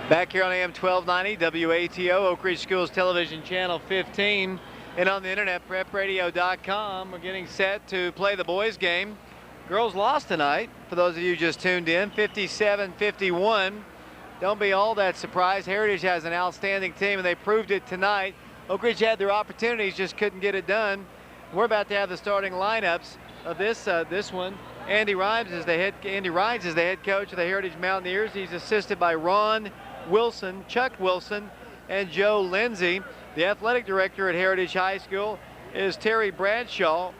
Back here on AM 1290 WATO, Oak Ridge Schools Television Channel 15, and on the internet, prepradio.com. We're getting set to play the boys game. Girls lost tonight, for those of you just tuned in, 57-51. Don't be all that surprised. Heritage has an outstanding team, and they proved it tonight. Oak Ridge had their opportunities, just couldn't get it done. We're about to have the starting lineups of this one. Andy Rines is the head coach of the Heritage Mountaineers. He's assisted by Ron Wilson, Chuck Wilson, and Joe Lindsay. The athletic director at Heritage High School is Terry Bradshaw.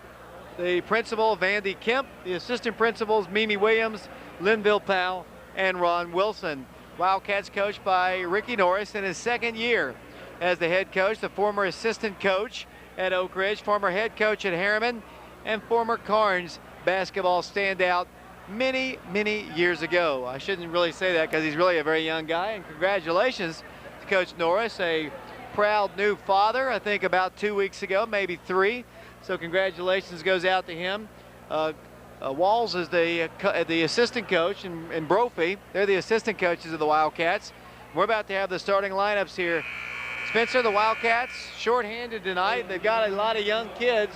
The principal, Vandy Kemp. The assistant principals, Mimi Williams, Linville Powell, and Ron Wilson. Wildcats coached by Ricky Norris in his second year as the head coach, the former assistant coach at Oak Ridge, former head coach at Harriman, and former Carnes basketball standout many years ago. I shouldn't really say that because he's really a very young guy, and congratulations to Coach Norris, a proud new father, I think about 2 weeks ago, maybe 3. So congratulations goes out to him. Walls is the assistant coach, and Brophy, they're the assistant coaches of the Wildcats. We're about to have the starting lineups here. Spencer, the Wildcats, shorthanded tonight. They've got a lot of young kids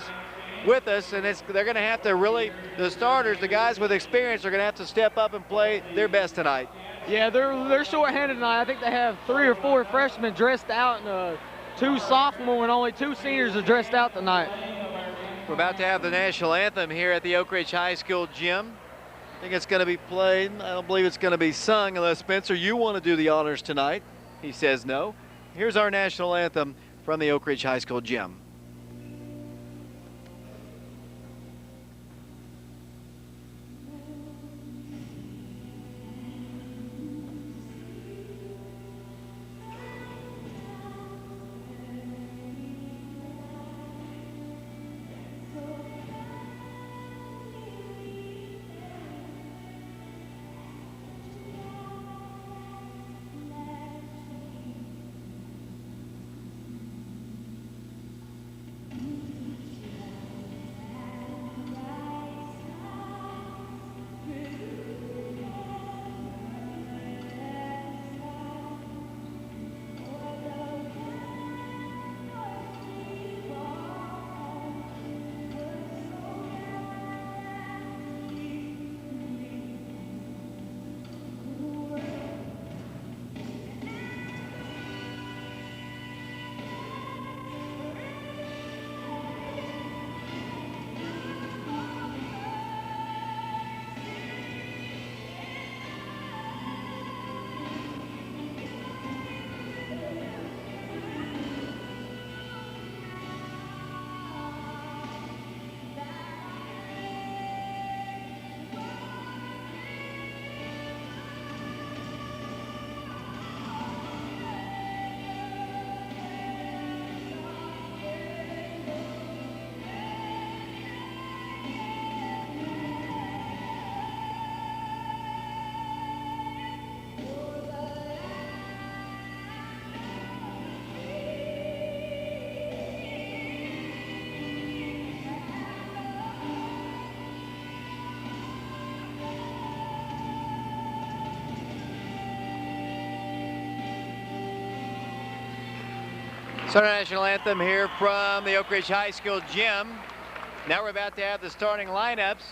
with us, and they're going to have to really, the starters, the guys with experience, are going to have to step up and play their best tonight. Yeah, they're short-handed tonight. I think they have 3 or 4 freshmen dressed out, and 2 sophomores and only 2 seniors are dressed out tonight. We're about to have the national anthem here at the Oak Ridge High School gym. I think it's going to be played. I don't believe it's going to be sung unless, Spencer, you want to do the honors tonight. He says no. Here's our national anthem from the Oak Ridge High School gym. Starting national anthem here from the Oak Ridge High School gym. Now we're about to have the starting lineups.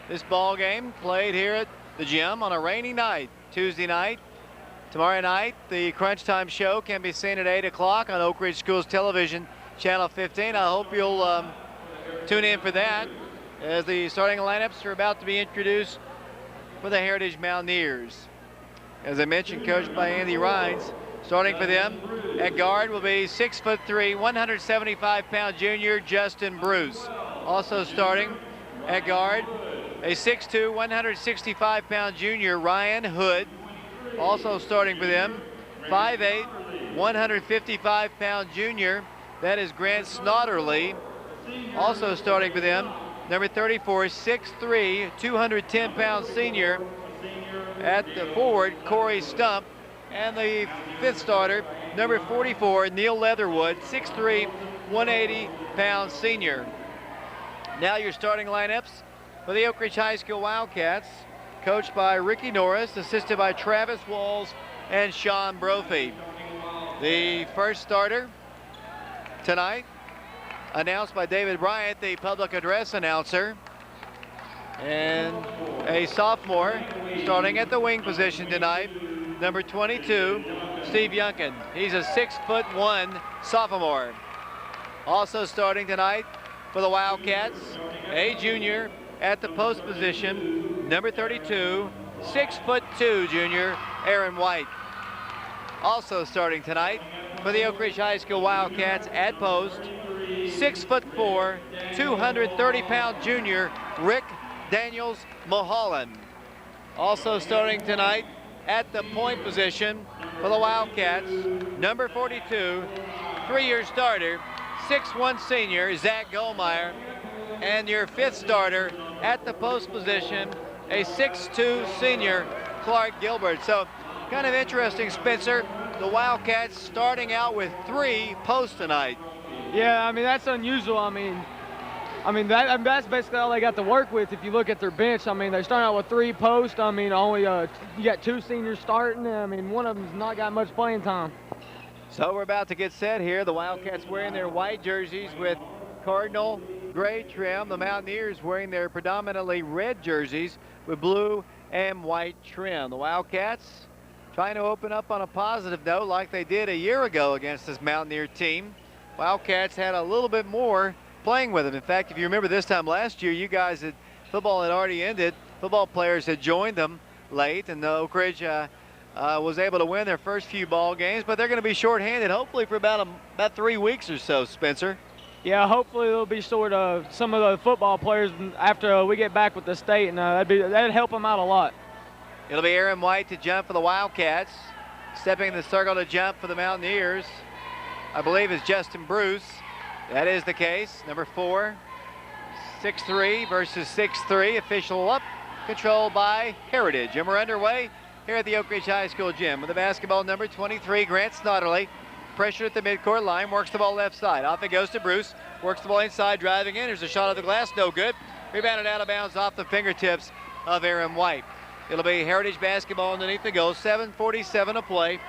This ball game played here at the gym on a rainy night, Tuesday night. Tomorrow night, the Crunch Time show can be seen at 8 o'clock on Oak Ridge Schools Television, Channel 15. I hope you'll tune in for that, as the starting lineups are about to be introduced for the Heritage Mountaineers. As I mentioned, coached by Andy Rines. Starting for them at guard will be 6'3", 175-pound junior Justin Bruce. Also starting at guard, a 6'2", 165-pound junior Ryan Hood. Also starting for them, 5'8", 155-pound junior, that is Grant Snodderly. Also starting for them, number 34, 6'3", 210-pound senior at the forward, Corey Stump. And the 5th starter, number 44, Neil Leatherwood, 6'3", 180-pound senior. Now your starting lineups for the Oak Ridge High School Wildcats, coached by Ricky Norris, assisted by Travis Walls and Sean Brophy. The first starter tonight, announced by David Bryant, the public address announcer, and a sophomore starting at the wing position tonight, number 22, Steve Younkin. He's a 6'1" sophomore. Also starting tonight for the Wildcats, a junior at the post position, number 32, 6'2" junior, Aaron White. Also starting tonight for the Oak Ridge High School Wildcats at post, 6'4", 230-pound junior, Rick Daniels-Mulholland. Also starting tonight at the point position for the Wildcats, number 42, 3-year starter, 6'1" senior, Zach Gulmire. And your fifth starter at the post position, a 6'2" senior, Clark Gilbert. So kind of interesting, Spencer. The Wildcats starting out with 3 posts tonight. Yeah, I mean, that's unusual. I mean, that's basically all they got to work with. If you look at their bench, I mean, they're starting out with 3 posts. I mean, only you got 2 seniors starting. I mean, one of them's not got much playing time. So we're about to get set here. The Wildcats wearing their white jerseys with cardinal gray trim. The Mountaineers wearing their predominantly red jerseys with blue and white trim. The Wildcats trying to open up on a positive note like they did a year ago against this Mountaineer team. Wildcats had a little bit more playing with them. In fact, if you remember this time last year, you guys football had already ended. Football players had joined them late, and Oak Ridge was able to win their first few ball games, but they're going to be shorthanded hopefully for about 3 weeks or so, Spencer. Yeah, hopefully they'll be sort of some of the football players after we get back with the state, and that'd help them out a lot. It'll be Aaron White to jump for the Wildcats. Stepping in the circle to jump for the Mountaineers, I believe, is Justin Bruce. That is the case. Number 4, 6'3" versus 6'3". Official up, controlled by Heritage. And we're underway here at the Oak Ridge High School gym with the basketball, number 23, Grant Snodderly. Pressure at the midcourt line, works the ball left side. Off it goes to Bruce, works the ball inside, driving in. There's a shot at the glass, no good. Rebounded out of bounds off the fingertips of Aaron White. It'll be Heritage basketball underneath the goal. 7:47 to play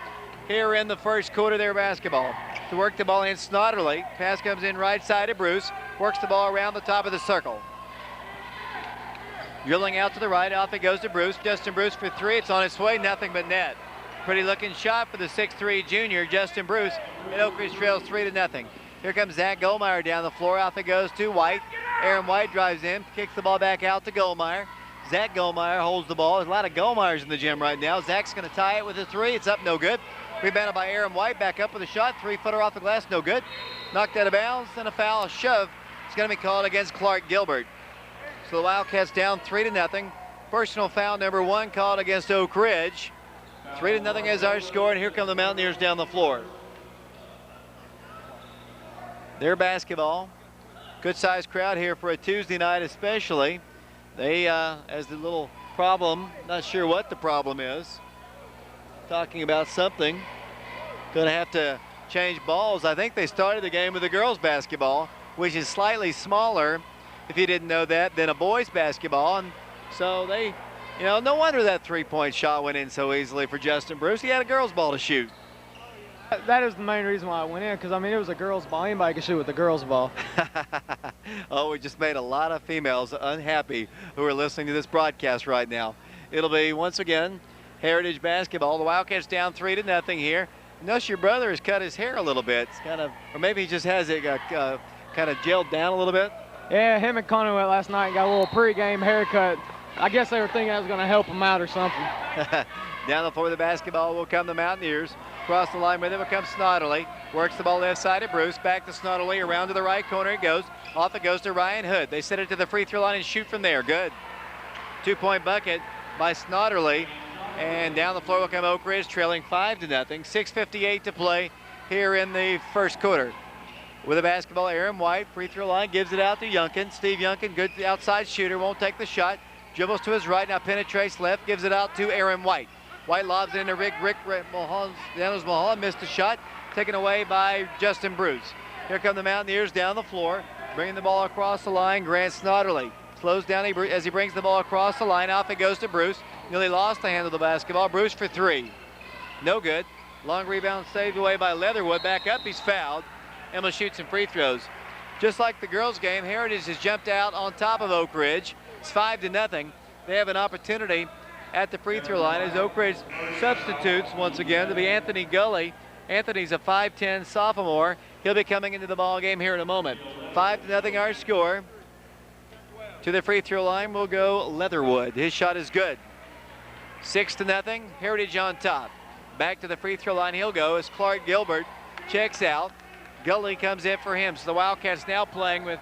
here in the first quarter of their basketball. To work the ball in, Snodderly. Pass comes in right side to Bruce. Works the ball around the top of the circle. Drilling out to the right, off it goes to Bruce. Justin Bruce for 3. It's on its way, nothing but net. Pretty looking shot for the 6'3" junior, Justin Bruce. And Oak Ridge trails 3-0. Here comes Zach Gulmire down the floor. Off it goes to White. Aaron White drives in, kicks the ball back out to Gulmire. Zach Gulmire holds the ball. There's a lot of Gulmires in the gym right now. Zach's going to tie it with a 3. It's up, no good. Rebounded by Aaron White. Back up with a shot. 3-footer off the glass, no good. Knocked out of bounds, and a foul, a shove. It's going to be called against Clark Gilbert. So the Wildcats down 3-0. Personal foul number 1 called against Oak Ridge. 3-0 is our score, and here come the Mountaineers down the floor. Their basketball. Good sized crowd here for a Tuesday night especially. They, as the little problem, not sure what the problem is, talking about something. Gonna have to change balls. I think they started the game with the girls basketball, which is slightly smaller, if you didn't know that, than a boys basketball. And so they, no wonder that 3-point shot went in so easily for Justin Bruce. He had a girls ball to shoot. That is the main reason why I went in, because, I mean, it was a girls' ball. Anybody can shoot with a girls' ball. Oh, we just made a lot of females unhappy who are listening to this broadcast right now. It'll be, once again, Heritage basketball. The Wildcats down 3-0 here. Notice your brother has cut his hair a little bit. It's kind of, or maybe he just has it kind of gelled down a little bit. Yeah, him and Connor went last night and got a little pregame haircut. I guess they were thinking that was going to help him out or something. Down the floor of the basketball will come the Mountaineers. Across the line with him will come Snodderly. Works the ball left side to Bruce. Back to Snodderly. Around to the right corner it goes. Off it goes to Ryan Hood. They set it to the free throw line and shoot from there. Good. 2-point bucket by Snodderly. And down the floor will come Oak Ridge, trailing 5-0. 6:58 to play here in the first quarter. With the basketball, Aaron White. Free throw line gives it out to Younkin. Steve Younkin, good outside shooter, won't take the shot. Dribbles to his right, now penetrates left, gives it out to Aaron White. White lobs it into Rick Daniels-Mulholland, missed a shot, taken away by Justin Bruce. Here come the Mountaineers down the floor, bringing the ball across the line. Grant Snodderly slows down as he brings the ball across the line. Off it goes to Bruce. Nearly lost the hand of the basketball. Bruce for 3. No good. Long rebound saved away by Leatherwood. Back up, he's fouled. Emma shoots some free throws. Just like the girls' game, Heritage has jumped out on top of Oak Ridge. It's 5-0. They have an opportunity at the free throw line as Oak Ridge substitutes once again to be Anthony Gully. Anthony's a 5'10 sophomore. He'll be coming into the ball game here in a moment. 5-0 our score. To the free throw line will go Leatherwood. His shot is good. 6-0. Heritage on top. Back to the free throw line he'll go as Clark Gilbert checks out. Gully comes in for him. So the Wildcats now playing with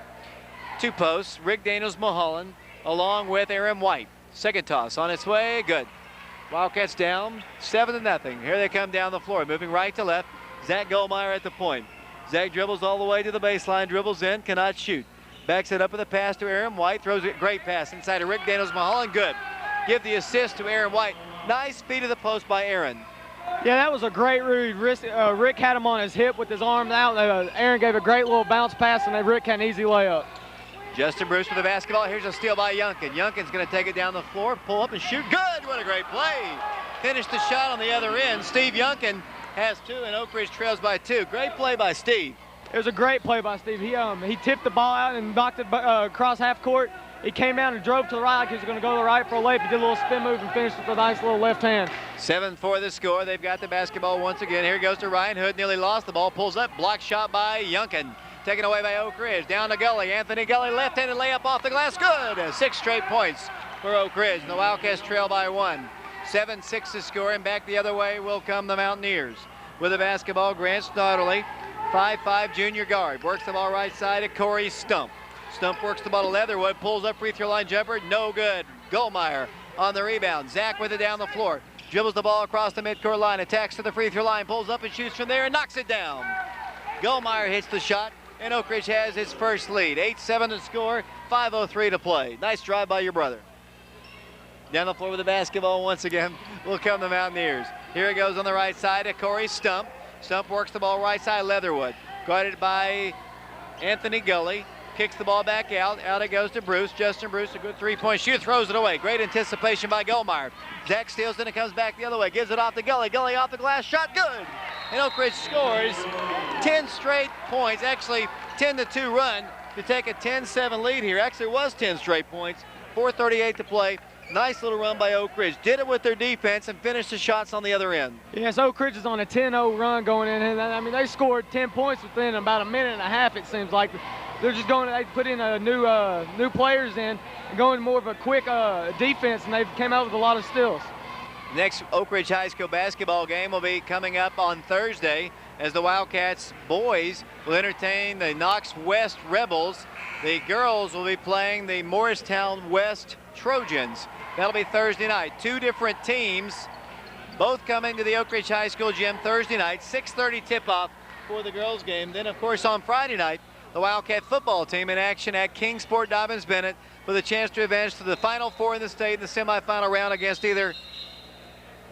two posts. Rick Daniels-Mulholland along with Aaron White. Second toss on its way, good. Wildcats down 7-0. Here they come down the floor, moving right to left. Zach Gulmire at the point. Zach dribbles all the way to the baseline, dribbles in, cannot shoot. Backs it up with a pass to Aaron White, throws it, great pass inside to Rick Daniels-Mulholland, good. Give the assist to Aaron White. Nice feed to the post by Aaron. Yeah, that was a great read. Rick had him on his hip with his arm out. Aaron gave a great little bounce pass, and Rick had an easy layup. Justin Bruce with the basketball. Here's a steal by Younkin. Younkin's going to take it down the floor, pull up and shoot. Good! What a great play. Finished the shot on the other end. Steve Younkin has two, and Oak Ridge trails by two. Great play by Steve. It was a great play by Steve. He tipped the ball out and knocked it across half court. He came down and drove to the right like he was going to go to the right for a layup. He did a little spin move and finished with a nice little left hand. 7-4 the score. They've got the basketball once again. Here goes to Ryan Hood. Nearly lost the ball. Pulls up. Block shot by Younkin. Taken away by Oak Ridge. Down to Gully. Anthony Gully, left-handed layup off the glass. Good. 6 straight points for Oak Ridge. And the Wildcats trail by 1. 7-6 the score. And back the other way will come the Mountaineers. With the basketball, Grant Snodderly, 5'5 junior guard. Works the ball right side to Corey Stump. Stump works the ball to Leatherwood. Pulls up free throw line jumper. No good. Gulmire on the rebound. Zach with it down the floor. Dribbles the ball across the midcourt line. Attacks to the free throw line. Pulls up and shoots from there and knocks it down. Gulmire hits the shot. And Oak Ridge has its first lead. 8-7 to score, 5:03 to play. Nice drive by your brother. Down the floor with the basketball once again will come the Mountaineers. Here it goes on the right side to Corey Stump. Stump works the ball right side, Leatherwood. Guarded by Anthony Gully. Kicks the ball back out. Out it goes to Bruce. Justin Bruce, a good three-point shooter, throws it away. Great anticipation by Gulmire. Zach steals it and comes back the other way. Gives it off to Gully. Gully off the glass, shot good. And Oak Ridge scores 10 straight points. Actually, 10-2 run to take a 10-7 lead here. Actually, it was 10 straight points. 4:38 to play. Nice little run by Oak Ridge. Did it with their defense and finished the shots on the other end. Yes, Oak Ridge is on a 10-0 run going in. And I mean, they scored 10 points within about a minute and a half, it seems like. They're just going, they put in a new players in and going more of a quick defense, and they came out with a lot of steals. Next Oak Ridge High School basketball game will be coming up on Thursday as the Wildcats boys will entertain the Knox West Rebels. The girls will be playing the Morristown West Trojans. That'll be Thursday night. Two different teams, both coming to the Oak Ridge High School gym Thursday night. 6:30 tip-off for the girls game. Then, of course, on Friday night, the Wildcat football team in action at Kingsport Dobbins-Bennett with a chance to advance to the Final Four in the state in the semifinal round against either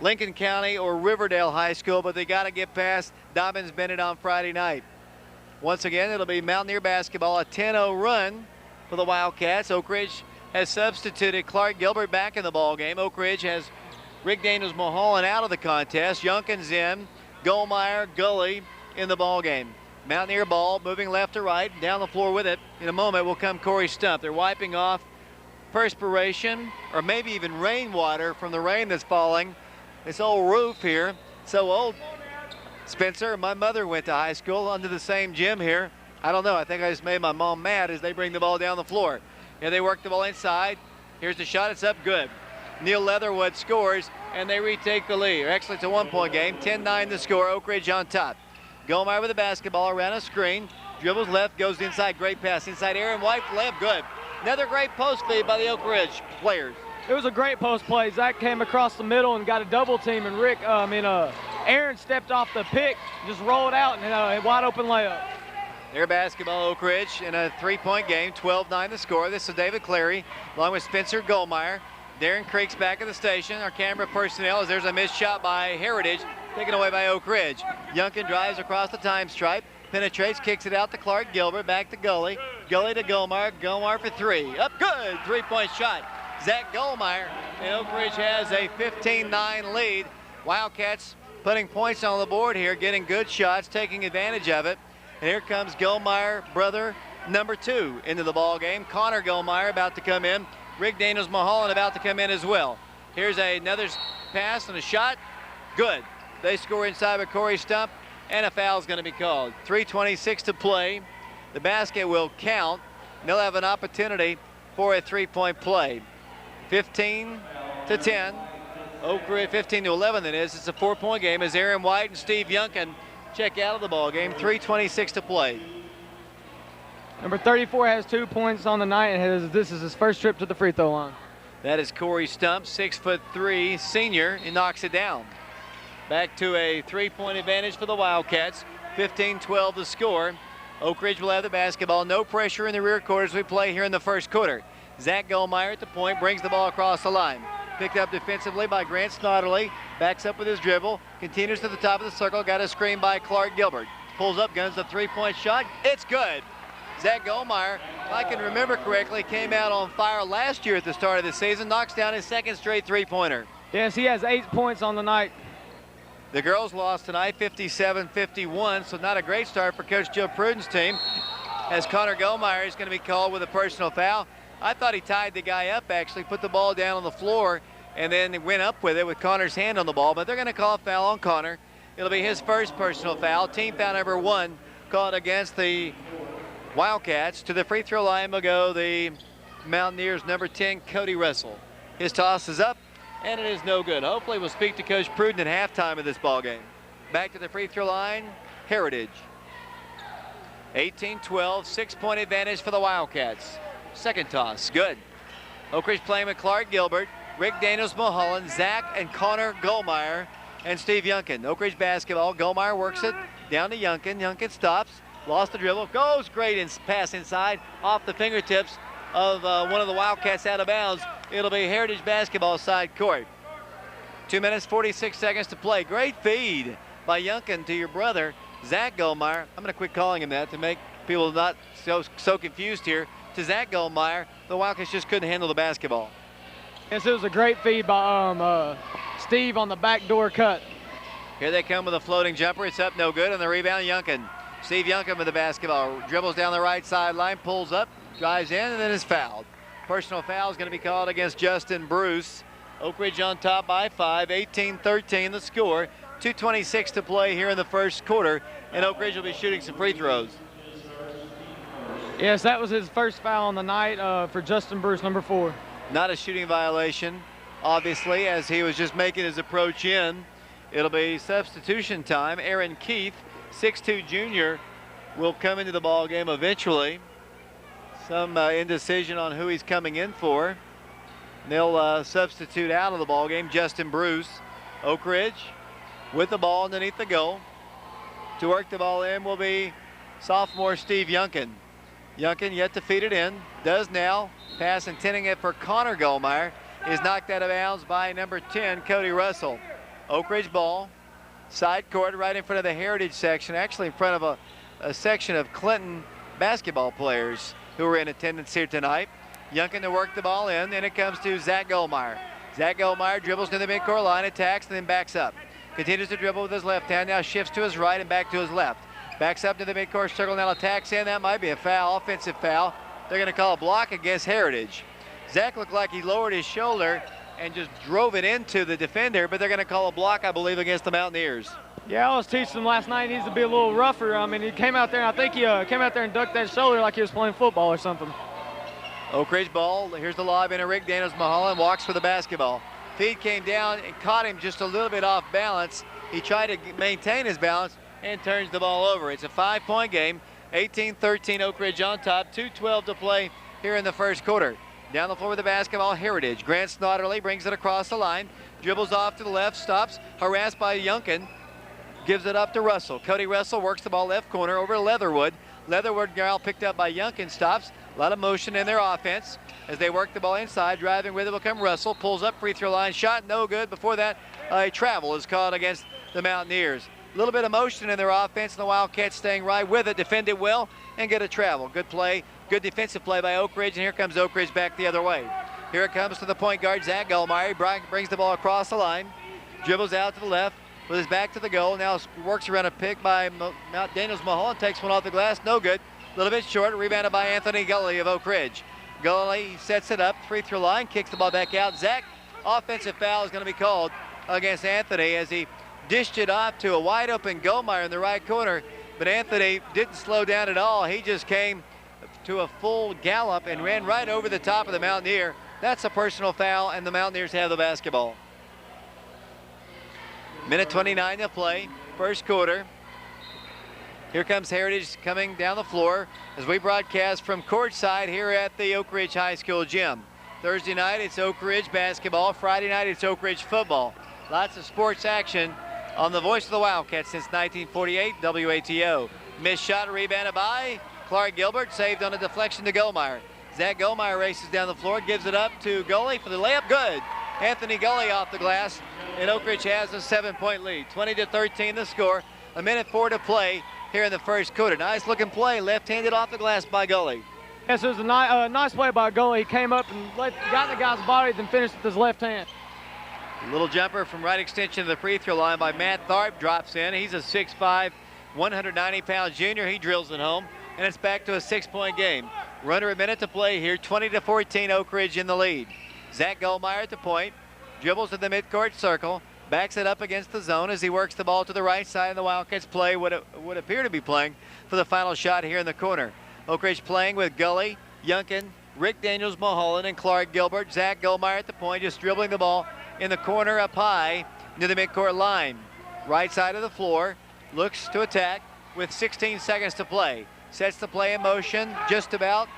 Lincoln County or Riverdale High School, but they got to get past Dobbins-Bennett on Friday night. Once again, it'll be Mountaineer basketball, a 10-0 run for the Wildcats. Oak Ridge has substituted Clark Gilbert back in the ball game. Oak Ridge has Rick Daniels-Mulholland out of the contest. Younkin's in, Gulmire, Gully in the ball game. Mountaineer ball moving left to right, down the floor with it. In a moment will come Corey Stump. They're wiping off perspiration or maybe even rainwater from the rain that's falling. This old roof here, so old. Spencer, my mother went to high school under the same gym here. I don't know, I think I just made my mom mad as they bring the ball down the floor. Here they work the ball inside. Here's the shot, it's up good. Neil Leatherwood scores and they retake the lead. Actually, it's a 1-point game, 10-9 the score, Oak Ridge on top. Gulmire with the basketball around a screen, dribbles left, goes inside, great pass. Inside Aaron White, layup, good. Another great post feed by the Oak Ridge players. It was a great post play. Zach came across the middle and got a double team, and Aaron stepped off the pick, just rolled out, and a wide open layup. Their basketball, Oak Ridge, in a 3-point game, 12-9 the score. This is David Clary, along with Spencer Gulmire. Darren Creek's back at the station. Our camera personnel, as there's a missed shot by Heritage, taken away by Oak Ridge. Younkin drives across the time stripe, penetrates, kicks it out to Clark Gilbert, back to Gully. Gully to Gulmire, Gulmire for three. Up good, 3-point shot. Zach Gulmire, and Oak Ridge has a 15-9 lead. Wildcats putting points on the board here, getting good shots, taking advantage of it. And here comes Gulmire, brother number 2 into the ball game. Connor Gulmire about to come in. Rick Daniels-Mulholland about to come in as well. Here's another pass and a shot. Good. They score inside with Corey Stump, and a foul is going to be called. 3:26 to play. The basket will count. They'll have an opportunity for a 3-point play. 15-10. Oak Ridge, 15-11 that is. It's a 4-point game as Aaron White and Steve Younkin check out of the ball game. 3:26 to play. Number 34 has 2 points on the night, and this is his first trip to the free throw line. That is Corey Stump, 6'3" senior. He knocks it down. Back to a 3-point advantage for the Wildcats. 15-12 the score. Oak Ridge will have the basketball. No pressure in the rear court as we play here in the first quarter. Zach Gulmire at the point, brings the ball across the line. Picked up defensively by Grant Snodderly. Backs up with his dribble. Continues to the top of the circle. Got a screen by Clark Gilbert. Pulls up, guns a 3-point shot. It's good. Zach Gulmire, if I can remember correctly, came out on fire last year at the start of the season. Knocks down his second straight 3-pointer. Yes, he has 8 points on the night. The girls lost tonight 57-51, so not a great start for Coach Joe Pruden's team, as Connor Gulmire is going to be called with a personal foul. I thought he tied the guy up, actually, put the ball down on the floor, and then went up with it with Connor's hand on the ball, but they're going to call a foul on Connor. It'll be his first personal foul. Team foul number 1 called against the Wildcats. To the free throw line will go the Mountaineers' number 10, Cody Russell. His toss is up, and it is no good. Hopefully we'll speak to Coach Pruden at halftime of this ball game. Back to the free throw line, Heritage. 18-12, 6-point advantage for the Wildcats. Second toss, good. Oak Ridge playing with Clark Gilbert, Rick Daniels-Mulholland, Zach and Connor Gulmire, and Steve Younkin. Oak Ridge basketball. Gulmire works it down to Younkin. Younkin stops, lost the dribble, goes great and pass inside off the fingertips of one of the Wildcats out of bounds. It'll be Heritage basketball side court. 2 minutes, 46 seconds to play. Great feed by Younkin to your brother, Zach Gulmire. I'm going to quit calling him that to make people not so confused here. To Zach Gulmire, the Wildcats just couldn't handle the basketball. Yes, it was a great feed by Steve on the backdoor cut. Here they come with a floating jumper. It's up, no good, and the rebound, Younkin. Steve Younkin with the basketball. Dribbles down the right sideline, pulls up, drives in, and then is fouled. Personal foul is going to be called against Justin Bruce. Oak Ridge on top by 5, 18-13 the score. 2:26 to play here in the first quarter, and Oak Ridge will be shooting some free throws. Yes, that was his first foul on the night for Justin Bruce, number 4. Not a shooting violation, obviously, as he was just making his approach in. It'll be substitution time. Aaron Keith, 6'2" junior, will come into the ball game eventually. Some indecision on who he's coming in for. They'll substitute out of the ball game Justin Bruce. Oak Ridge with the ball underneath the goal. To work the ball in will be sophomore Steve Younkin. Younkin yet to feed it in. Does now. Pass intending it for Connor Gulmire. Is knocked out of bounds by number 10, Cody Russell. Oak Ridge ball. Side court right in front of the Heritage section. Actually in front of a section of Clinton basketball players who are in attendance here tonight. Younkin to work the ball in. Then it comes to Zach Gulmire. Zach Gulmire dribbles to the midcourt line, attacks, and then backs up. Continues to dribble with his left hand. Now shifts to his right and back to his left. Backs up to the midcourt circle, now attacks in. That might be a foul, offensive foul. They're going to call a block against Heritage. Zach looked like he lowered his shoulder and just drove it into the defender, but they're going to call a block, I believe, against the Mountaineers. Yeah, I was teaching him last night. He needs to be a little rougher. I mean, he came out there, and I think he came out there and ducked that shoulder like he was playing football or something. Oak Ridge ball. Here's the lob into Rick Daniels-Mulholland. Walks for the basketball. Feed came down and caught him just a little bit off balance. He tried to maintain his balance and turns the ball over. It's a 5-point game. 18-13 Oak Ridge on top. 2:12 to play here in the first quarter. Down the floor with the basketball, Heritage. Grant Snodderly brings it across the line. Dribbles off to the left, stops, harassed by Younkin. Gives it up to Russell. Cody Russell works the ball left corner over to Leatherwood. Leatherwood now picked up by Younkin, stops. A lot of motion in their offense as they work the ball inside. Driving with it will come Russell. Pulls up, free throw line, shot no good. Before that, a travel is called against the Mountaineers. A little bit of motion in their offense, and the Wildcats staying right with it, defend it well, and get a travel. Good play, good defensive play by Oak Ridge, and here comes Oak Ridge back the other way. Here it comes to the point guard, Zach Gulmire. Brings the ball across the line, dribbles out to the left, with his back to the goal. Now works around a pick by Daniels-Mulholland, takes one off the glass, no good. A little bit short, rebounded by Anthony Gully of Oak Ridge. Gully sets it up, free throw line, kicks the ball back out. Zach, offensive foul is going to be called against Anthony as he dished it off to a wide open Gulmire in the right corner, but Anthony didn't slow down at all. He just came to a full gallop and ran right over the top of the Mountaineer. That's a personal foul, and the Mountaineers have the basketball. Minute 29 to play, first quarter. Here comes Heritage coming down the floor as we broadcast from courtside here at the Oak Ridge High School gym. Thursday night, it's Oak Ridge basketball. Friday night, it's Oak Ridge football. Lots of sports action on the voice of the Wildcats since 1948, WATO. Missed shot, rebounded by Clark Gilbert, saved on a deflection to Gulmire. Zach Gulmire races down the floor, gives it up to Gully for the layup, good. Anthony Gully off the glass, and Oak Ridge has a 7-point lead. 20-13 the score, a minute 4 to play here in the first quarter. Nice looking play, left-handed off the glass by Gully. Yes, it was a nice play by Gully. He came up and got in the guy's body, then finished with his left hand. Little jumper from right extension of the free throw line by Matt Tharp drops in. He's a 6'5", 190-pound junior. He drills it home, and it's back to a 6-point game. We're under a minute to play here, 20-14, Oak Ridge in the lead. Zach Gulmire at the point, dribbles to the midcourt circle, backs it up against the zone as he works the ball to the right side, and the Wildcats play what appear to be playing for the final shot here in the corner. Oak Ridge playing with Gully, Younkin, Rick Daniels-Mulholland, and Clark Gilbert. Zach Gulmire at the point, just dribbling the ball in the corner up high near the midcourt line. Right side of the floor, looks to attack with 16 seconds to play. Sets the play in motion just about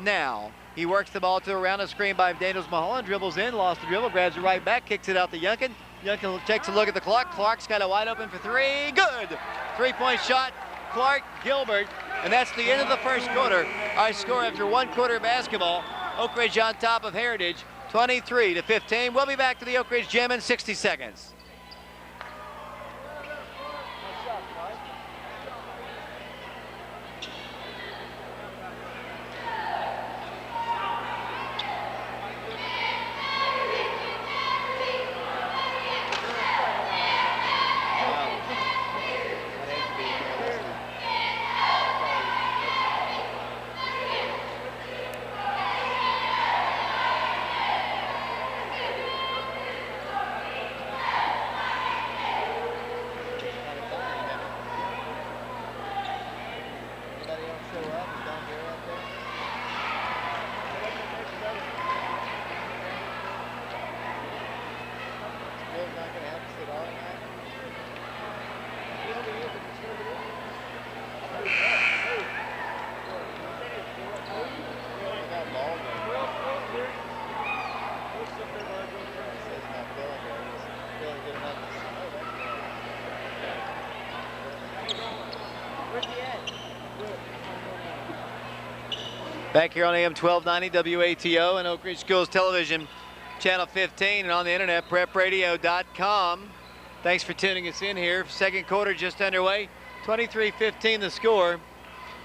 now. He works the ball to around the screen by Daniels-Mulholland, dribbles in, lost the dribble, grabs it right back, kicks it out to Younkin. Younkin takes a look at the clock. Clark's got it wide open for three. Good! 3-point shot, Clark Gilbert. And that's the end of the first quarter. Our score after one quarter of basketball. Oak Ridge on top of Heritage, 23-15. We'll be back to the Oak Ridge gym in 60 seconds. Back here on AM 1290 WATO and Oak Ridge Schools Television, Channel 15, and on the internet, prepradio.com. Thanks for tuning us in here. Second quarter just underway, 23-15 the score.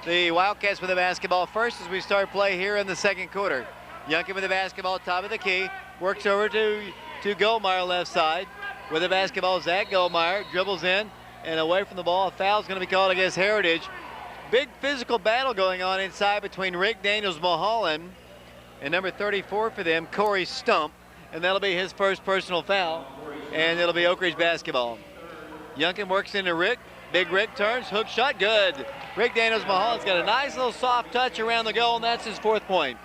The Wildcats with the basketball first as we start play here in the second quarter. Younkin with the basketball, top of the key, works over to Gulmire left side. With the basketball, Zach Gulmire dribbles in and away from the ball. A foul is going to be called against Heritage. Big physical battle going on inside between Rick Daniels-Mulholland and number 34 for them, Corey Stump, and that'll be his first personal foul, and it'll be Oak Ridge basketball. Younkin works into Rick. Big Rick turns, hook shot, good. Rick Daniels-Mulholland's got a nice little soft touch around the goal, and that's his fourth point.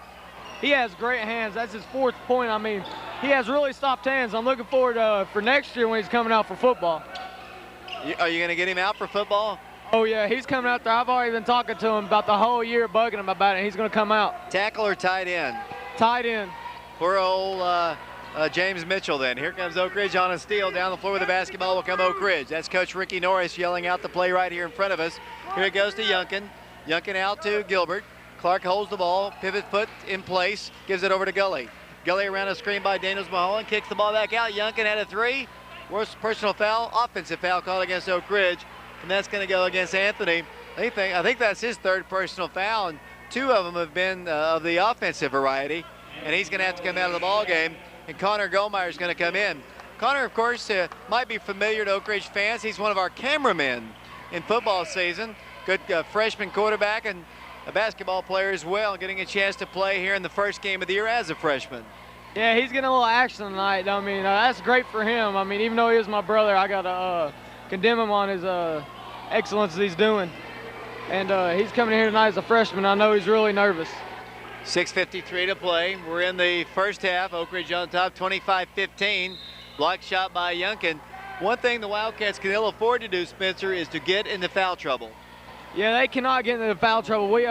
He has great hands. That's his fourth point. I mean, he has really soft hands. I'm looking forward for next year when he's coming out for football. Are you going to get him out for football? Oh, yeah, he's coming out there. I've already been talking to him about the whole year, bugging him about it. He's going to come out. Tackle or tight end? Tight end. Poor old James Mitchell then. Here comes Oak Ridge on a steal. Down the floor with the basketball will come Oak Ridge. That's Coach Ricky Norris yelling out the play right here in front of us. Here it goes to Younkin. Younkin out to Gilbert. Clark holds the ball, pivot foot in place, gives it over to Gully. Gully around a screen by Daniels-Mulholland, kicks the ball back out. Younkin had a three. Worst personal foul, offensive foul called against Oak Ridge. And that's going to go against Anthony. I think that's his third personal foul, and two of them have been of the offensive variety. And he's going to have to come out of the ball game. And Connor Gulmire is going to come in. Connor, of course, might be familiar to Oak Ridge fans. He's one of our cameramen in football season. Good freshman quarterback and a basketball player as well, getting a chance to play here in the first game of the year as a freshman. Yeah, he's getting a little action tonight. I mean, that's great for him. I mean, even though he is my brother, I got to condemn him on his excellence he's doing. And he's coming here tonight as a freshman. I know he's really nervous. 6:53 to play. We're in the first half. Oak Ridge on top, 25-15. Block shot by Younkin. One thing the Wildcats can ill afford to do, Spencer, is to get into foul trouble. Yeah, they cannot get into foul trouble. We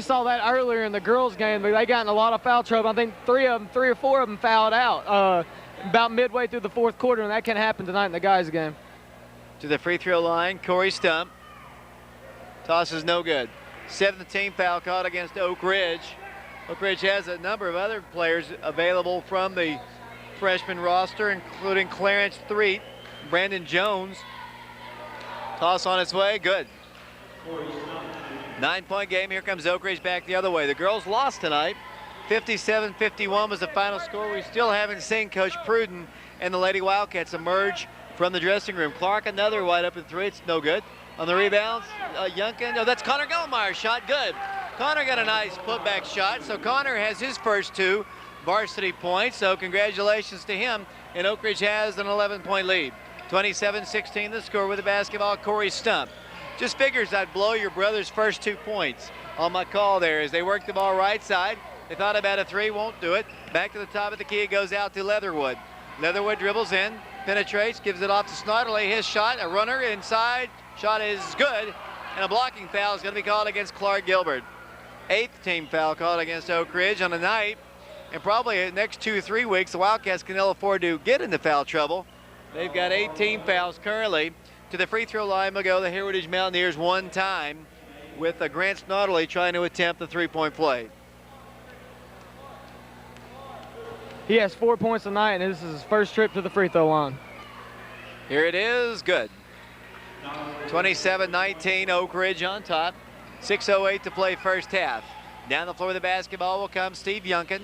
saw that earlier in the girls' game. They got in a lot of foul trouble. I think three or four of them fouled out about midway through the fourth quarter, and that can happen tonight in the guys' game. To the free throw line, Corey Stump. Toss is no good. 17th foul caught against Oak Ridge. Oak Ridge has a number of other players available from the freshman roster, including Clarence Threet, Brandon Jones. Toss on its way, good. 9-point game. Here comes Oak Ridge back the other way. The girls lost tonight. 57-51 was the final score. We still haven't seen Coach Pruden and the Lady Wildcats emerge from the dressing room. Clark, another wide open three. It's no good. On the rebounds, Younkin. No, that's Connor Gulmire. Shot good. Connor got a nice putback shot. So Connor has his first 2 varsity points. So congratulations to him. And Oak Ridge has an 11-point lead. 27-16 the score with the basketball. Corey Stump. Just figures I'd blow your brother's first 2 points on my call there as they work the ball right side. They thought about a 3, won't do it. Back to the top of the key, it goes out to Leatherwood. Leatherwood dribbles in, penetrates, gives it off to Snodderly. His shot, a runner inside. Shot is good, and a blocking foul is going to be called against Clark Gilbert. 8th team foul called against Oak Ridge on the night. And probably the next 2 or 3 weeks, the Wildcats can ill afford to get into foul trouble. They've got 18 fouls currently. To the free throw line will go the Heritage Mountaineers one time with Grant Snodderly trying to attempt the 3-point play. He has 4 points tonight, and this is his first trip to the free throw line. Here it is, good. 27-19, Oak Ridge on top. 6:08 to play first half. Down the floor with the basketball will come Steve Younkin.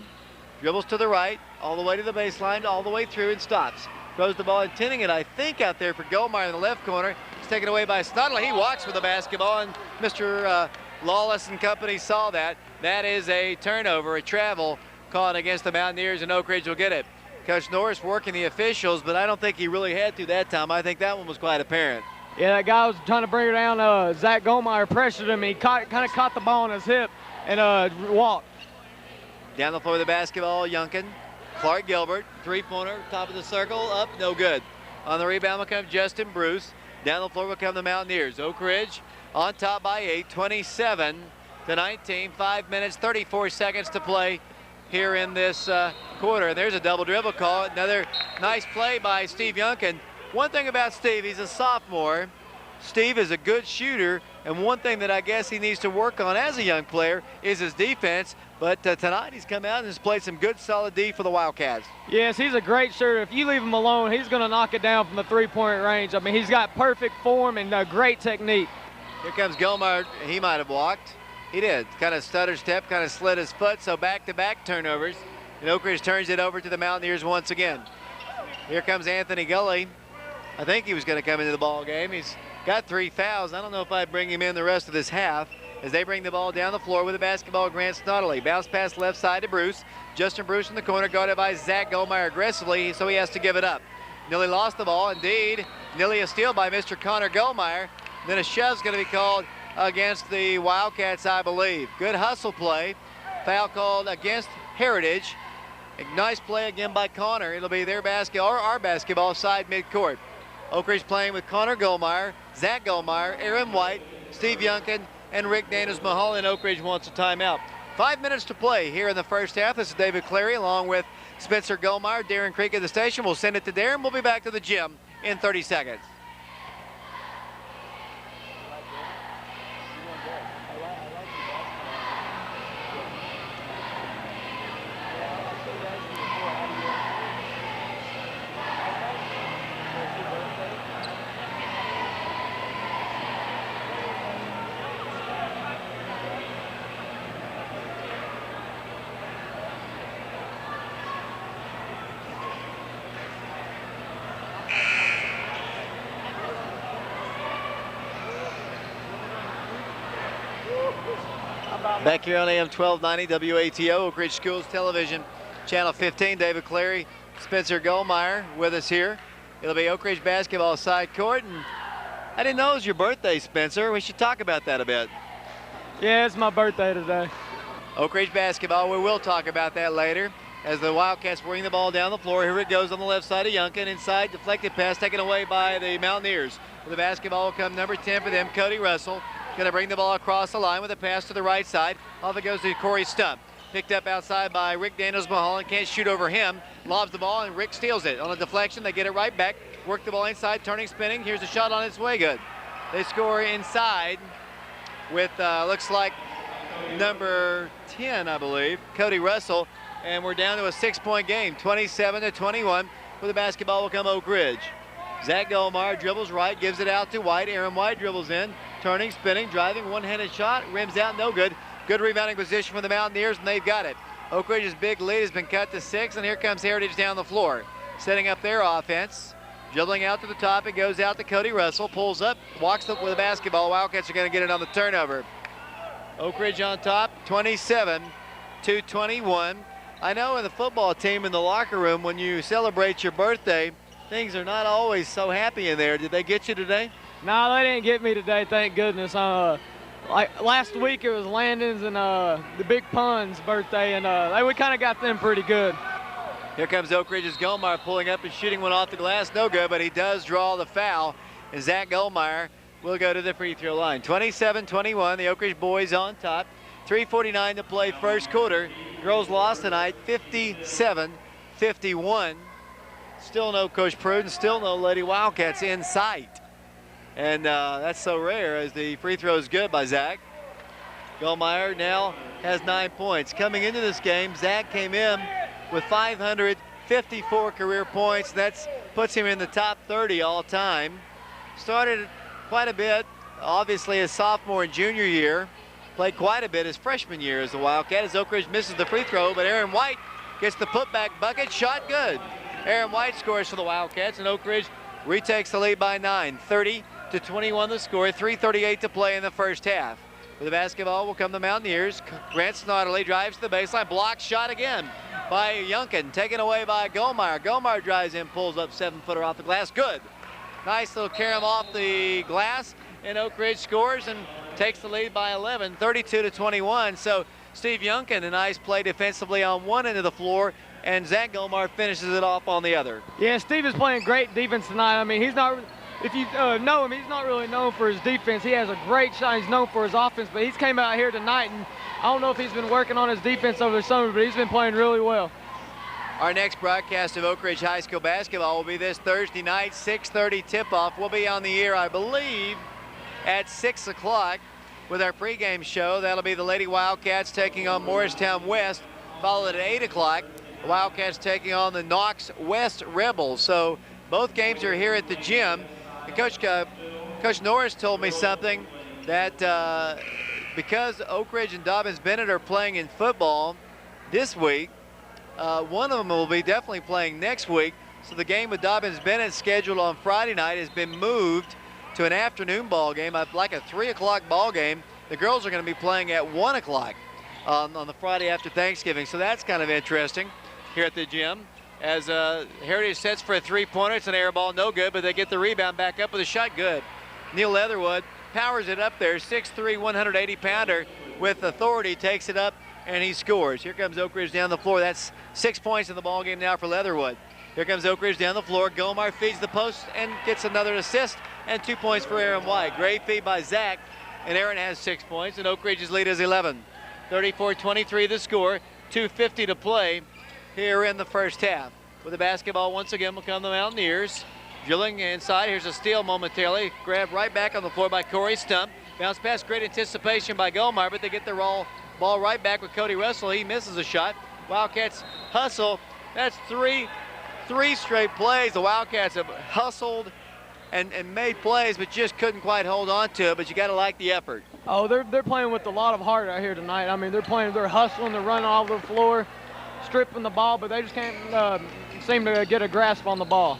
Dribbles to the right, all the way to the baseline, all the way through and stops. Throws the ball, intending it, I think, out there for Gulmire in the left corner. It's taken away by Snodderly. He walks with the basketball, and Mr. Lawless and company saw that. That is a turnover, a travel caught against the Mountaineers, and Oak Ridge will get it. Coach Norris working the officials, but I don't think he really had to that time. I think that one was quite apparent. Yeah, that guy was trying to bring her down. Zach Gulmire pressured him, and he kind of caught the ball on his hip and walked. Down the floor with the basketball, Younkin. Clark Gilbert, 3-pointer, top of the circle, up, no good. On the rebound will come Justin Bruce. Down the floor will come the Mountaineers. Oak Ridge on top by 8, 27-19. 5 minutes, 34 seconds to play here in this quarter. There's a double dribble call. Another nice play by Steve Younkin. One thing about Steve, he's a sophomore. Steve is a good shooter, and one thing that I guess he needs to work on as a young player is his defense. But tonight he's come out and has played some good, solid D for the Wildcats. Yes, he's a great shooter. If you leave him alone, he's going to knock it down from the 3-point range. I mean, he's got perfect form and great technique. Here comes Gulmire. He might have walked. He did. Kind of stutter step, kind of slid his foot, so back-to-back turnovers. And Oak Ridge turns it over to the Mountaineers once again. Here comes Anthony Gully. I think he was going to come into the ball game. He's got 3 fouls. I don't know if I'd bring him in the rest of this half as they bring the ball down the floor with the basketball. Grant Snodderly. Bounce pass left side to Bruce. Justin Bruce in the corner, guarded by Zach Gulmire aggressively, so he has to give it up. Nearly lost the ball. Indeed, nearly a steal by Mr. Connor Gulmire. Then a shove's going to be called against the Wildcats, I believe. Good hustle play. Foul called against Heritage. A nice play again by Connor. It'll be their basketball, or our basketball, side midcourt. Oak Ridge playing with Connor Gulmire, Zach Gulmire, Aaron White, Steve Younkin, and Rick Daniels-Mulholland. Oak Ridge wants a timeout. 5 minutes to play here in the first half. This is David Clary along with Spencer Gulmire. Darren Creek at the station. We'll send it to Darren. We'll be back to the gym in 30 seconds. Back here on AM 1290 WATO, Oak Ridge Schools Television, Channel 15. David Clary, Spencer Gulmire with us here. It'll be Oak Ridge basketball side court. And I didn't know it was your birthday, Spencer. We should talk about that a bit. Yeah, it's my birthday today. Oak Ridge basketball, we will talk about that later. As the Wildcats bring the ball down the floor. Here it goes on the left side of Younkin. Inside, deflected pass taken away by the Mountaineers. The basketball will come number 10 for them, Cody Russell. Going to bring the ball across the line with a pass to the right side. Off it goes to Corey Stump. Picked up outside by Rick Daniels-Mulholland. Can't shoot over him. Lobs the ball, and Rick steals it. On a deflection, they get it right back. Work the ball inside, turning, spinning. Here's a shot on its way, good. They score inside with, looks like, number 10, I believe, Cody Russell. And we're down to a 6-point game, 27-21. With the basketball will come Oak Ridge. Zach Gulmire dribbles right, gives it out to White. Aaron White dribbles in, turning, spinning, driving, one-handed shot, rims out, no good. Good rebounding position for the Mountaineers, and they've got it. Oak Ridge's big lead has been cut to 6, and here comes Heritage down the floor. Setting up their offense. Dribbling out to the top, it goes out to Cody Russell, pulls up, walks up with the basketball. Wildcats are going to get it on the turnover. Oak Ridge on top, 27-21. I know in the football team in the locker room, when you celebrate your birthday, things are not always so happy in there. Did they get you today? No, they didn't get me today, thank goodness. Like last week it was Landon's and the Big Pun's birthday, and we kind of got them pretty good. Here comes Oak Ridge's Gulmire pulling up and shooting one off the glass. No good, but he does draw the foul. And Zach Gulmire will go to the free throw line. 27-21, the Oak Ridge boys on top. 3:49 to play first quarter. Girls lost tonight, 57-51. Still no Coach Pruden, still no Lady Wildcats in sight. And that's so rare as the free throw is good by Zach. Gulmire now has 9 points. Coming into this game, Zach came in with 554 career points. That puts him in the top 30 all time. Started quite a bit, obviously his sophomore and junior year. Played quite a bit his freshman year as a Wildcat, as Oak Ridge misses the free throw, but Aaron White gets the putback bucket, shot good. Aaron White scores for the Wildcats, and Oak Ridge retakes the lead by 9. 30-21 the score, 3:38 to play in the first half. With the basketball will come the Mountaineers. Grant Snodderly drives to the baseline, blocked shot again by Younkin, taken away by Gulmire. Gulmire drives in, pulls up 7-footer off the glass, good. Nice little carom off the glass, and Oak Ridge scores and takes the lead by 11, 32-21. So Steve Younkin, a nice play defensively on one end of the floor, and Zach Gulmire finishes it off on the other. Yeah, Steve is playing great defense tonight. I mean, he's not, if you know him, he's not really known for his defense. He has a great shot. He's known for his offense, but he's came out here tonight, and I don't know if he's been working on his defense over the summer, but he's been playing really well. Our next broadcast of Oak Ridge High School basketball will be this Thursday night, 6:30 tip-off. We'll be on the air, I believe, at 6 o'clock with our pregame show. That'll be the Lady Wildcats taking on Morristown West, followed at 8 o'clock. The Wildcats taking on the Knox West Rebels. So both games are here at the gym. And Coach Norris told me something that because Oak Ridge and Dobyns-Bennett are playing in football this week, one of them will be definitely playing next week. So the game with Dobyns-Bennett scheduled on Friday night has been moved to an afternoon ball game, like a 3 o'clock ball game. The girls are going to be playing at 1 o'clock on the Friday after Thanksgiving. So that's kind of interesting here at the gym. As Heritage sets for a three-pointer, it's an air ball, no good, but they get the rebound back up with a shot, good. Neil Leatherwood powers it up there, 6'3", 180-pounder with authority, takes it up, and he scores. Here comes Oak Ridge down the floor. That's 6 points in the ball game now for Leatherwood. Here comes Oak Ridge down the floor. Gulmire feeds the post and gets another assist, and 2 points for Aaron White. Great feed by Zach, and Aaron has 6 points, and Oak Ridge's lead is 11. 34-23 the score, 2:50 to play here in the first half. With the basketball once again will come the Mountaineers. Drilling inside, here's a steal momentarily. Grabbed right back on the floor by Corey Stump. Bounce pass, great anticipation by Gulmire, but they get the ball right back with Cody Russell. He misses a shot. Wildcats hustle. That's three straight plays. The Wildcats have hustled and made plays, but just couldn't quite hold on to it, but you gotta like the effort. Oh, they're playing with a lot of heart out here tonight. I mean, they're hustling, they're running all over the floor, stripping the ball, but they just can't seem to get a grasp on the ball.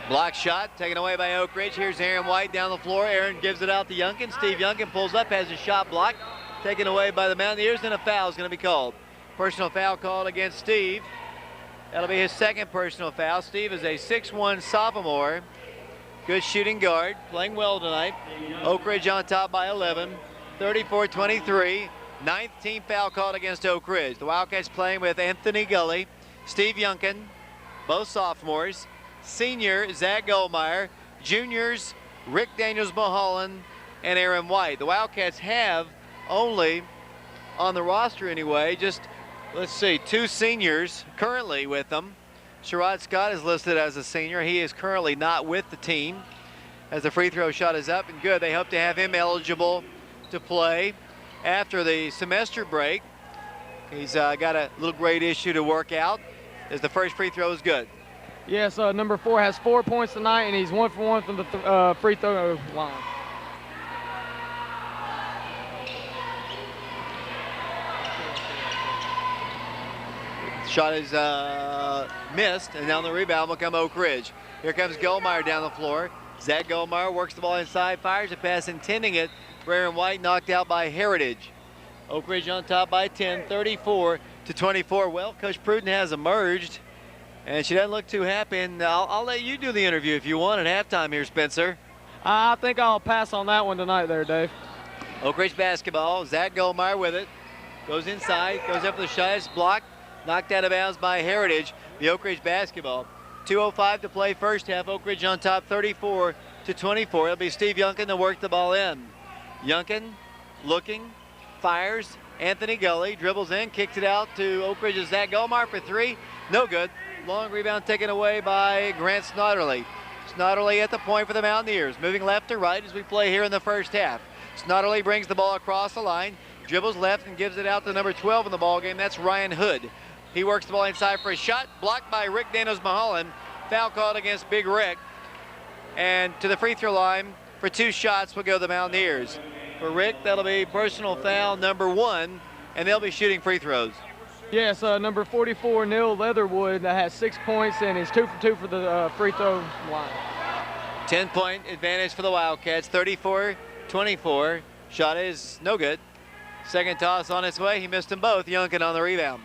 Block shot taken away by Oak Ridge. Here's Aaron White down the floor. Aaron gives it out to Younkin. Steve Younkin pulls up, has his shot blocked. taken away by the Mountaineers, and a foul is going to be called. Personal foul called against Steve. That'll be his second personal foul. Steve is a 6'1" sophomore. Good shooting guard, playing well tonight. Oak Ridge on top by 11, 34-23. Ninth team foul called against Oak Ridge. The Wildcats playing with Anthony Gully, Steve Younkin, both sophomores, senior Zach Gulmire, juniors Rick Daniels-Mulholland and Aaron White. The Wildcats have only, on the roster anyway, just, let's see, 2 seniors currently with them. Sherrod Scott is listed as a senior. He is currently not with the team as the free throw shot is up and good. They hope to have him eligible to play after the semester break. He's got a little grade issue to work out as the first free throw is good. Yes, number 4 has 4 points tonight, and he's 1 for 1 from the free throw line. Shot is missed, and down the rebound will come Oak Ridge. Here comes Gulmire down the floor. Zach Gulmire works the ball inside, fires a pass, intending it for Aaron White, knocked out by Heritage. Oak Ridge on top by 10, 34-24. Well, Coach Pruden has emerged, and she doesn't look too happy, and I'll let you do the interview if you want at halftime here, Spencer. I think I'll pass on that one tonight there, Dave. Oak Ridge basketball, Zach Gulmire with it. Goes inside, goes up for the shot, it's blocked. Knocked out of bounds by Heritage, the Oak Ridge basketball. 2:05 to play first half. Oak Ridge on top 34-24. It'll be Steve Younkin to work the ball in. Younkin looking, fires. Anthony Gully dribbles in, kicks it out to Oak Ridge's Zach Gulmire for 3. No good. Long rebound taken away by Grant Snodderly. Snodderly at the point for the Mountaineers. Moving left to right as we play here in the first half. Snodderly brings the ball across the line, dribbles left and gives it out to number 12 in the ball game. That's Ryan Hood. He works the ball inside for a shot, blocked by Rick Daniels-Mulholland. Foul called against Big Rick. And to the free throw line for 2 shots will go the Mountaineers. For Rick, that'll be personal foul number 1, and they'll be shooting free throws. Yes, number 44, Neil Leatherwood, that has 6 points and is 2 for 2 for the free throw line. 10-point advantage for the Wildcats, 34-24. Shot is no good. Second toss on its way. He missed them both. Younkin on the rebound.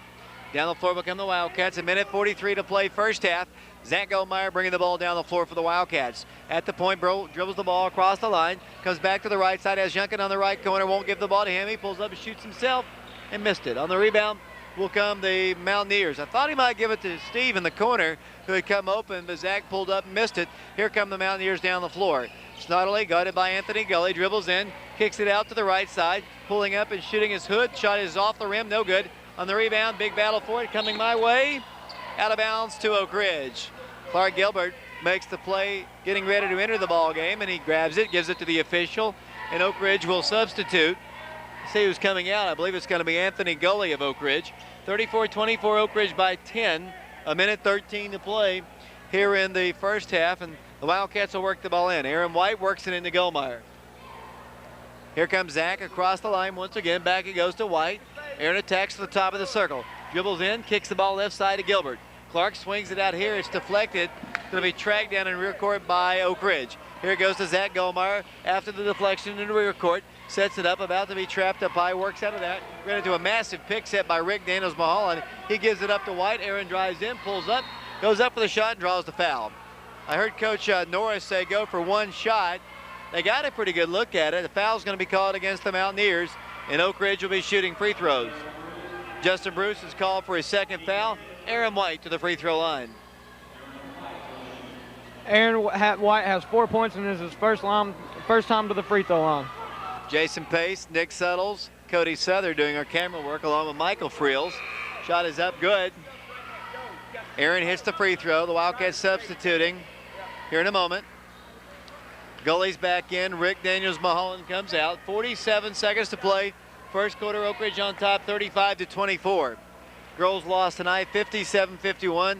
Down the floor will come the Wildcats. 1:43 to play first half. Zach Gulmire bringing the ball down the floor for the Wildcats. At the point, dribbles the ball across the line. Comes back to the right side. Has Younkin on the right corner. Won't give the ball to him. He pulls up and shoots himself and missed it. On the rebound will come the Mountaineers. I thought he might give it to Steve in the corner, who had come open, but Zach pulled up and missed it. Here come the Mountaineers down the floor. Snodderly, guarded by Anthony Gully, dribbles in, kicks it out to the right side, pulling up and shooting his Hood. Shot is off the rim, no good. On the rebound, big battle for it, coming my way. Out of bounds to Oak Ridge. Clark Gilbert makes the play, getting ready to enter the ball game, and he grabs it, gives it to the official, and Oak Ridge will substitute. See who's coming out. I believe it's going to be Anthony Gully of Oak Ridge. 34-24, Oak Ridge by 10. 1:13 to play here in the first half, and the Wildcats will work the ball in. Aaron White works it into Gulmire. Here comes Zach across the line once again. Back it goes to White. Aaron attacks to the top of the circle. Dribbles in, kicks the ball left side to Gilbert. Clark swings it out here. It's deflected. Going to be tracked down in rear court by Oak Ridge. Here it goes to Zach Gulmire after the deflection into rear court. Sets it up, about to be trapped up high. Works out of that. Ran into a massive pick set by Rick Daniels-Mulholland. He gives it up to White. Aaron drives in, pulls up, goes up for the shot, and draws the foul. I heard Coach Norris say go for 1 shot. They got a pretty good look at it. The foul's going to be called against the Mountaineers, and Oak Ridge will be shooting free throws. Justin Bruce is called for his second foul. Aaron White to the free throw line. Aaron White has 4 points and is his first time to the free throw line. Jason Pace, Nick Suttles, Cody Souther doing our camera work along with Michael Friels. Shot is up good. Aaron hits the free throw. The Wildcats substituting here in a moment. Gully's back in. Rick Daniels-Mulholland comes out. 47 seconds to play. First quarter, Oak Ridge on top, 35-24. Girls lost tonight, 57-51.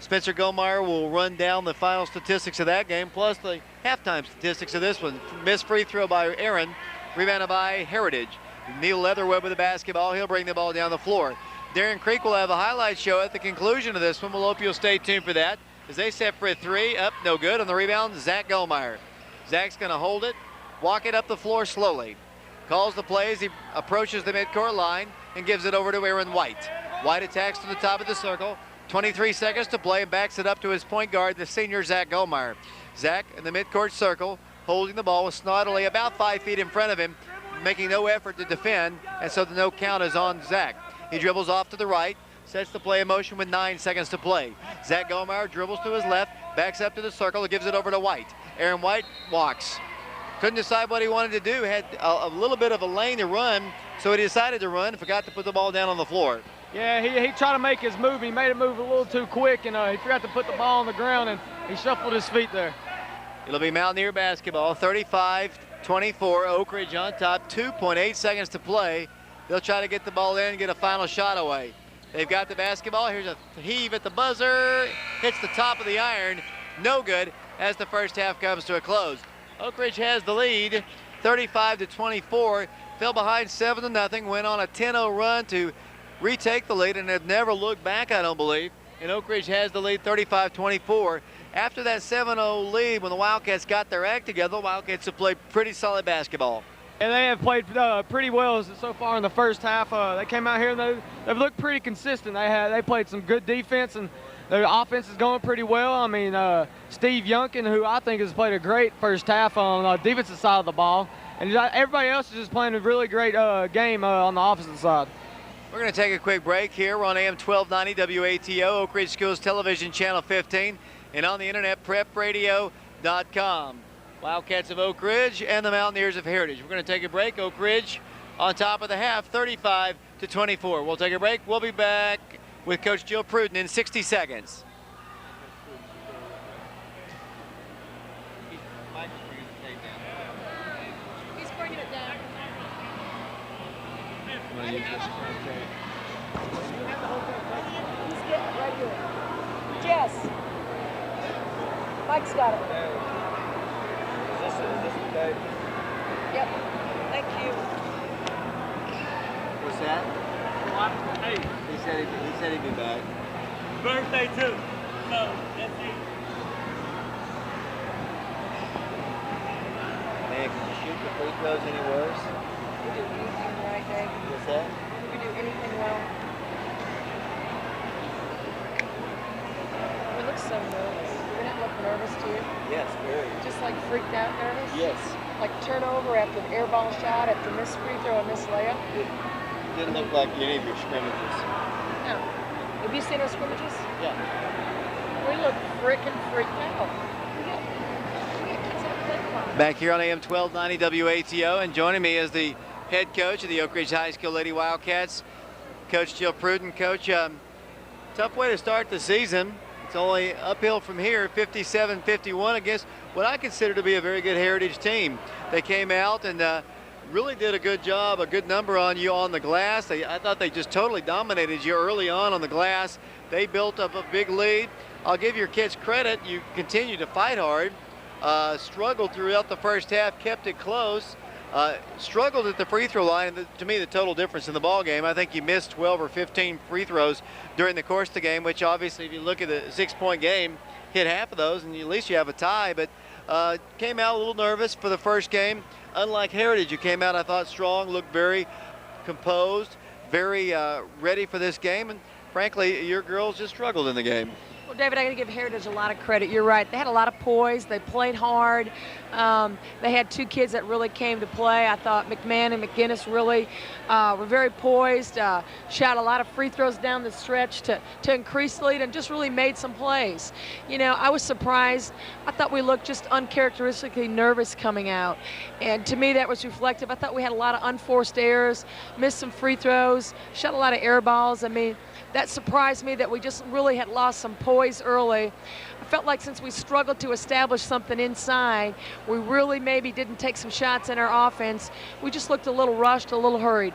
Spencer Gulmire will run down the final statistics of that game, plus the halftime statistics of this one. Missed free throw by Aaron, rebounded by Heritage. Neil Leatherwood with the basketball. He'll bring the ball down the floor. Darren Creek will have a highlight show at the conclusion of this one. We'll hope you'll stay tuned for that. As they set for a 3, up, no good. On the rebound, Zach Gulmire. Zach's going to hold it, walk it up the floor slowly. calls the play as he approaches the midcourt line and gives it over to Aaron White. White attacks to the top of the circle. 23 seconds to play and backs it up to his point guard, the senior Zach Gulmire. Zach in the midcourt circle, holding the ball with Snodley about 5 feet in front of him, making no effort to defend, and so the no count is on Zach. He dribbles off to the right, sets the play in motion with 9 seconds to play. Zach Gulmire dribbles to his left, backs up to the circle, and gives it over to White. Aaron White walks. Couldn't decide what he wanted to do, had a little bit of a lane to run, so he decided to run and forgot to put the ball down on the floor. Yeah, he tried to make his move. He made it move a little too quick, and he forgot to put the ball on the ground, and he shuffled his feet there. It'll be Mountaineer basketball, 35-24, Oak Ridge on top, 2.8 seconds to play. They'll try to get the ball in and get a final shot away. They've got the basketball. Here's a heave at the buzzer. Hits the top of the iron. No good as the first half comes to a close. Oak Ridge has the lead, 35-24. Fell behind 7-0. Went on a 10-0 run to retake the lead and have never looked back, I don't believe. And Oak Ridge has the lead, 35-24. After that 7-0 lead, when the Wildcats got their act together, the Wildcats have played pretty solid basketball. And they have played pretty well so far in the first half. They came out here and they've looked pretty consistent. They played some good defense, and their offense is going pretty well. I mean, Steve Younkin, who I think has played a great first half on the defensive side of the ball, and everybody else is just playing a really great game on the offensive side. We're going to take a quick break here. We're on AM 1290 WATO, Oak Ridge Schools Television Channel 15, and on the internet, prepradio.com. Wildcats of Oak Ridge and the Mountaineers of Heritage. We're going to take a break. Oak Ridge on top of the half, 35-24. We'll take a break. We'll be back with Coach Jill Pruden in 60 seconds. He's bringing it down. He's getting it right here. Jess. Mike's got it. Is this the day? Yep. Thank you. What's that? Hey, He said he'd be back. birthday too. So that's it. Man, can you shoot the free throws any worse? We do anything right, Dave. What's that? We do anything well. We look so nervous. You're not look nervous to you? Yes, very. Just like freaked out nervous? Yes. Like turnover after an air ball shot, after missed free throw and missed layup? It didn't look like any of your scrimmages. No. Have you seen our scrimmages? Yeah. We look freaking freaked out. We got kids that play fun. Back here on AM 1290 WATO, and joining me is the head coach of the Oak Ridge High School Lady Wildcats, Coach Jill Pruden. Coach, tough way to start the season. It's only uphill from here, 57-51 against what I consider to be a very good Heritage team. They came out and really did a good job, a good number on you on the glass. I thought they just totally dominated you early on the glass. They built up a big lead. I'll give your kids credit. You continue to fight hard, struggled throughout the first half, kept it close, struggled at the free throw line. And to me, the total difference in the ball game, I think you missed 12 or 15 free throws during the course of the game, which obviously, if you look at the 6-point game, hit half of those and at least you have a tie. But came out a little nervous for the first game. Unlike Heritage, you came out, I thought, strong, looked very composed, very ready for this game. And frankly, your girls just struggled in the game. Well, David, I got to give Heritage a lot of credit. You're right. They had a lot of poise. They played hard. They had two kids that really came to play. I thought McMahon and McGinnis really were very poised, shot a lot of free throws down the stretch to increase the lead and just really made some plays. You know, I was surprised. I thought we looked just uncharacteristically nervous coming out. And to me, that was reflective. I thought we had a lot of unforced errors, missed some free throws, shot a lot of air balls. I mean, that surprised me that we just really had lost some poise early. I felt like since we struggled to establish something inside, we really maybe didn't take some shots in our offense. We just looked a little rushed, a little hurried.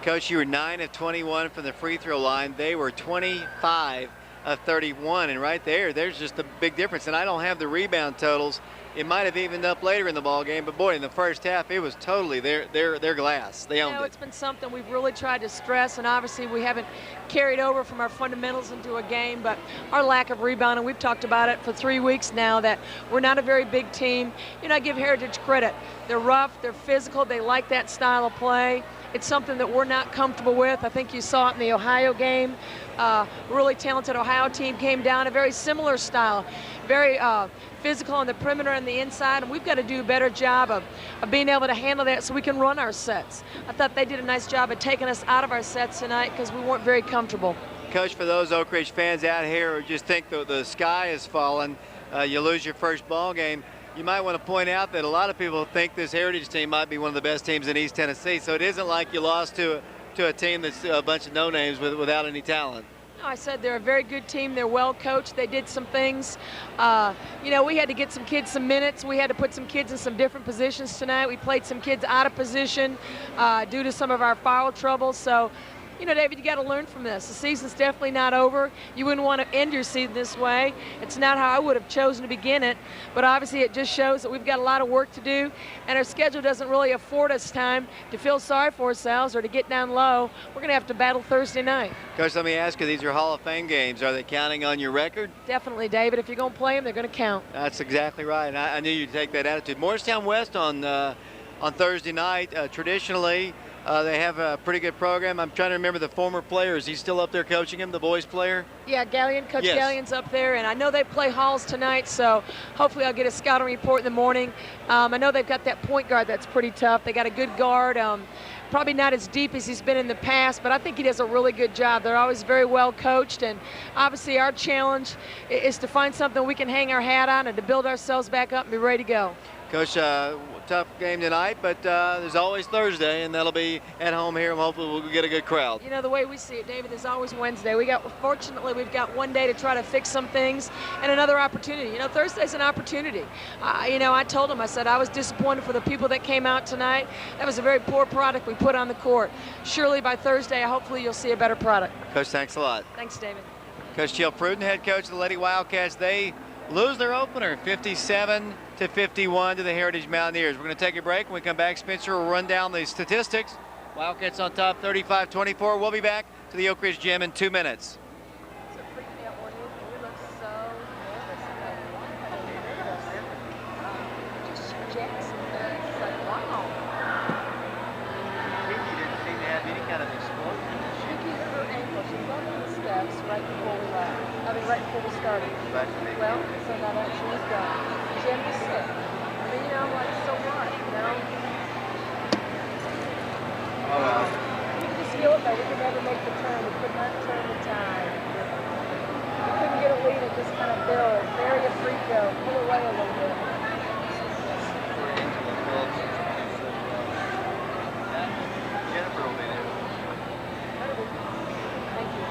Coach, you were 9 of 21 from the free throw line. They were 25 of 31, and right there's just a big difference. And I don't have the rebound totals. It might have evened up later in the ball game, but boy, in the first half, it was totally their glass. They owned it. It's been something we've really tried to stress, and obviously we haven't carried over from our fundamentals into a game, but our lack of rebounding, we've talked about it for 3 weeks now, that we're not a very big team. You know, I give Heritage credit. They're rough, they're physical, they like that style of play. It's something that we're not comfortable with. I think you saw it in the Ohio game. Really talented Ohio team came down, a very similar style, very physical on the perimeter and the inside, and we've got to do a better job of being able to handle that so we can run our sets. I thought they did a nice job of taking us out of our sets tonight because we weren't very comfortable. Coach, for those Oak Ridge fans out here who just think the sky is falling, you lose your first ball game, you might want to point out that a lot of people think this Heritage team might be one of the best teams in East Tennessee, so it isn't like you lost to a team that's a bunch of no-names without any talent. No, I said they're a very good team. They're well coached. They did some things. You know, we had to get some kids some minutes. We had to put some kids in some different positions tonight. We played some kids out of position due to some of our foul trouble. So, you know, David, you got to learn from this. The season's definitely not over. You wouldn't want to end your season this way. It's not how I would have chosen to begin it, but obviously it just shows that we've got a lot of work to do, and our schedule doesn't really afford us time to feel sorry for ourselves or to get down low. We're going to have to battle Thursday night. Coach, let me ask you, these are Hall of Fame games. Are they counting on your record? Definitely, David. If you're going to play them, they're going to count. That's exactly right, and I knew you'd take that attitude. Morristown West on Thursday night, traditionally, they have a pretty good program. I'm trying to remember the former player. Is he still up there coaching him, the boys player? Yeah, Gallion, Coach Yes. Gallion's up there, and I know they play Halls tonight, so hopefully I'll get a scouting report in the morning. I know they've got that point guard that's pretty tough. They got a good guard, probably not as deep as he's been in the past, but I think he does a really good job. They're always very well coached, and obviously our challenge is to find something we can hang our hat on and to build ourselves back up and be ready to go. Coach, tough game tonight, but there's always Thursday, and that'll be at home here, and hopefully we'll get a good crowd. You know, the way we see it, David, there's always Wednesday. Fortunately, we've got one day to try to fix some things and another opportunity. You know, Thursday's an opportunity. You know, I told him, I said, I was disappointed for the people that came out tonight. That was a very poor product we put on the court. Surely by Thursday, hopefully you'll see a better product. Coach, thanks a lot. Thanks, David. Coach Jill Pruden, head coach of the Lady Wildcats, they lose their opener 57-51 to the Heritage Mountaineers. We're going to take a break. When we come back, Spencer will run down the statistics. Wildcats on top 35-24. We'll be back to the Oak Ridge Gym in 2 minutes. Right before we started. Well, so now that she was gone. Jim was sick. I mean, you know, I'm like, so what, you know? Oh, well. You can just feel it, though. We could never make the turn. We could not turn the tide. We couldn't get a lead and just kind of build. Bury a free throw. Pull away a little bit. Jennifer will be there. Thank you.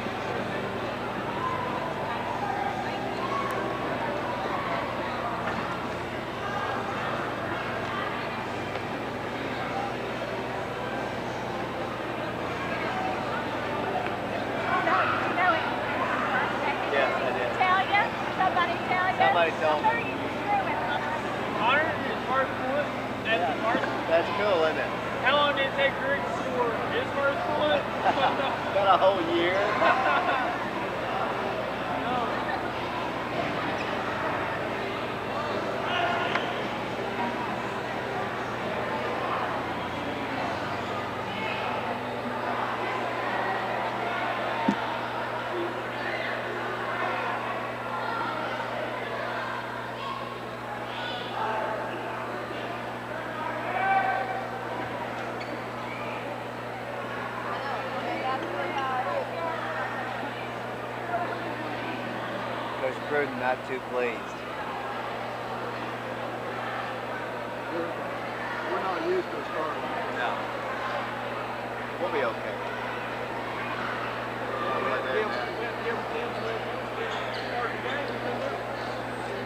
Somebody tell me. Honor his first point as the first. That's cool, isn't it? How long did it take Rick to score his first point? Got a whole year. Coach Pruden not too pleased. We're not used to starting. No. We'll be okay.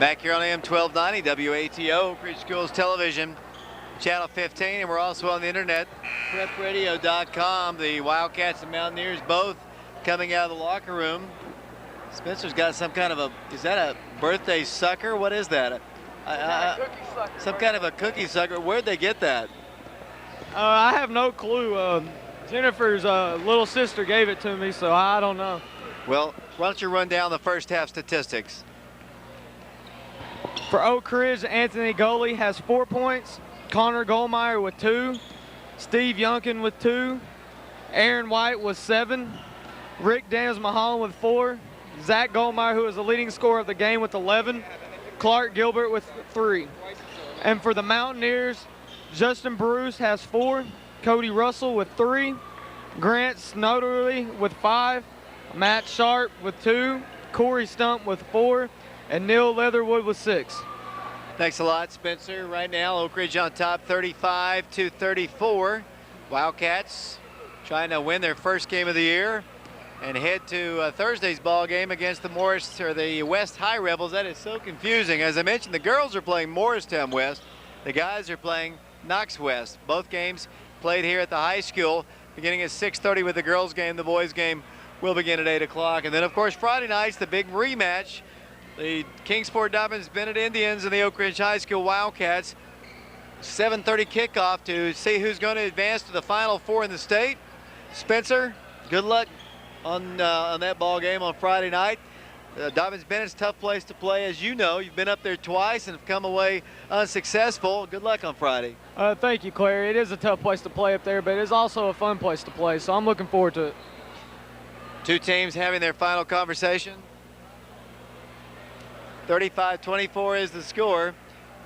Back here on AM 1290 WATO, Oak Ridge Schools Television, Channel 15, and we're also on the internet, prepradio.com. The Wildcats and Mountaineers both coming out of the locker room. Spencer's got some kind of is that a birthday sucker? What is that? Some kind of a cookie sucker. Where'd they get that? I have no clue. Jennifer's little sister gave it to me, so I don't know. Well, why don't you run down the first half statistics? For Oak Ridge, Anthony Goley has 4 points. Connor Gulmire with 2. Steve Younkin with 2. Aaron White with 7. Rick Daniels-Mulholland with 4. Zach Gulmire, who is the leading scorer of the game, with 11. Clark Gilbert with 3. And for the Mountaineers, Justin Bruce has 4. Cody Russell with 3. Grant Snowderly with 5. Matt Sharp with 2. Corey Stump with 4. And Neil Leatherwood with 6. Thanks a lot, Spencer. Right now, Oak Ridge on top, 35-34. Wildcats trying to win their first game of the year and head to Thursday's ball game against the West High Rebels. That is so confusing. As I mentioned, the girls are playing Morristown West. The guys are playing Knox West. Both games played here at the high school, beginning at 6:30 with the girls game. The boys game will begin at 8 o'clock. And then, of course, Friday night's the big rematch. The Kingsport Dobyns-Bennett Indians and the Oak Ridge High School Wildcats. 7:30 kickoff to see who's going to advance to the Final Four in the state. Spencer, good luck on that ball game on Friday night. Dobyns-Bennett's a tough place to play, as you know. You've been up there twice and have come away unsuccessful. Good luck on Friday. Thank you, Clary. It is a tough place to play up there, but it is also a fun place to play, so I'm looking forward to it. Two teams having their final conversation. 35-24 is the score.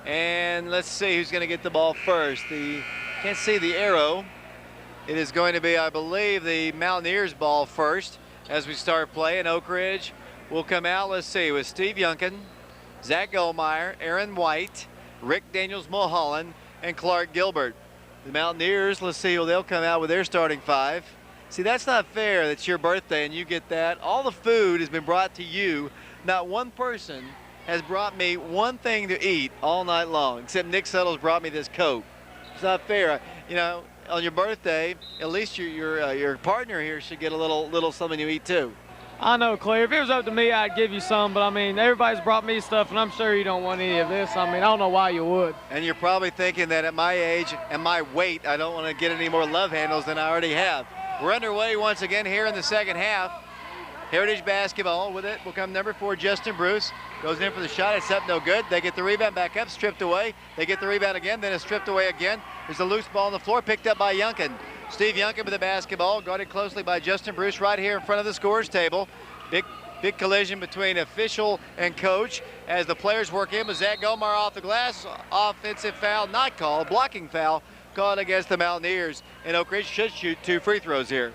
And let's see who's going to get the ball first. Can't see the arrow. It is going to be, I believe, the Mountaineers ball first as we start playing. Oak Ridge will come out, let's see, with Steve Younkin, Zach Gulmire, Aaron White, Rick Daniels-Mulholland, and Clark Gilbert. The Mountaineers, let's see, they'll come out with their starting 5. See, that's not fair. It's your birthday and you get that. All the food has been brought to you. Not one person has brought me one thing to eat all night long, except Nick Suttles brought me this Coke. It's not fair. You know, on your birthday, at least your partner here should get a little something to eat too. I know, Claire. If it was up to me, I'd give you some, but I mean, everybody's brought me stuff, and I'm sure you don't want any of this. I mean, I don't know why you would. And you're probably thinking that at my age and my weight, I don't want to get any more love handles than I already have. We're underway once again here in the second half. Heritage basketball. With it will come number 4, Justin Bruce. Goes in for the shot. It's up, no good. They get the rebound back up, stripped away. They get the rebound again, then it's stripped away again. There's a loose ball on the floor, picked up by Younkin. Steve Younkin with the basketball, guarded closely by Justin Bruce right here in front of the scorer's table. Big collision between official and coach as the players work in with Zach Gulmire off the glass. Offensive foul not called, blocking foul called against the Mountaineers. And Oak Ridge should shoot 2 free throws here.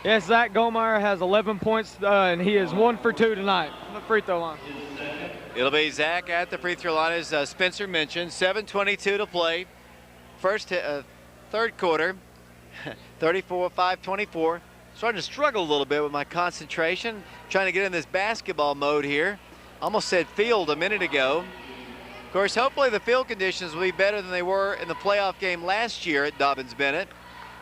Yes, Zach Gulmire has 11 points, and he is 1 for 2 tonight on the free throw line. It'll be Zach at the free throw line, as Spencer mentioned. 7:22 to play. Third quarter, 34-5-24. Starting to struggle a little bit with my concentration, trying to get in this basketball mode here. Almost said field a minute ago. Of course, hopefully the field conditions will be better than they were in the playoff game last year at Dobyns-Bennett,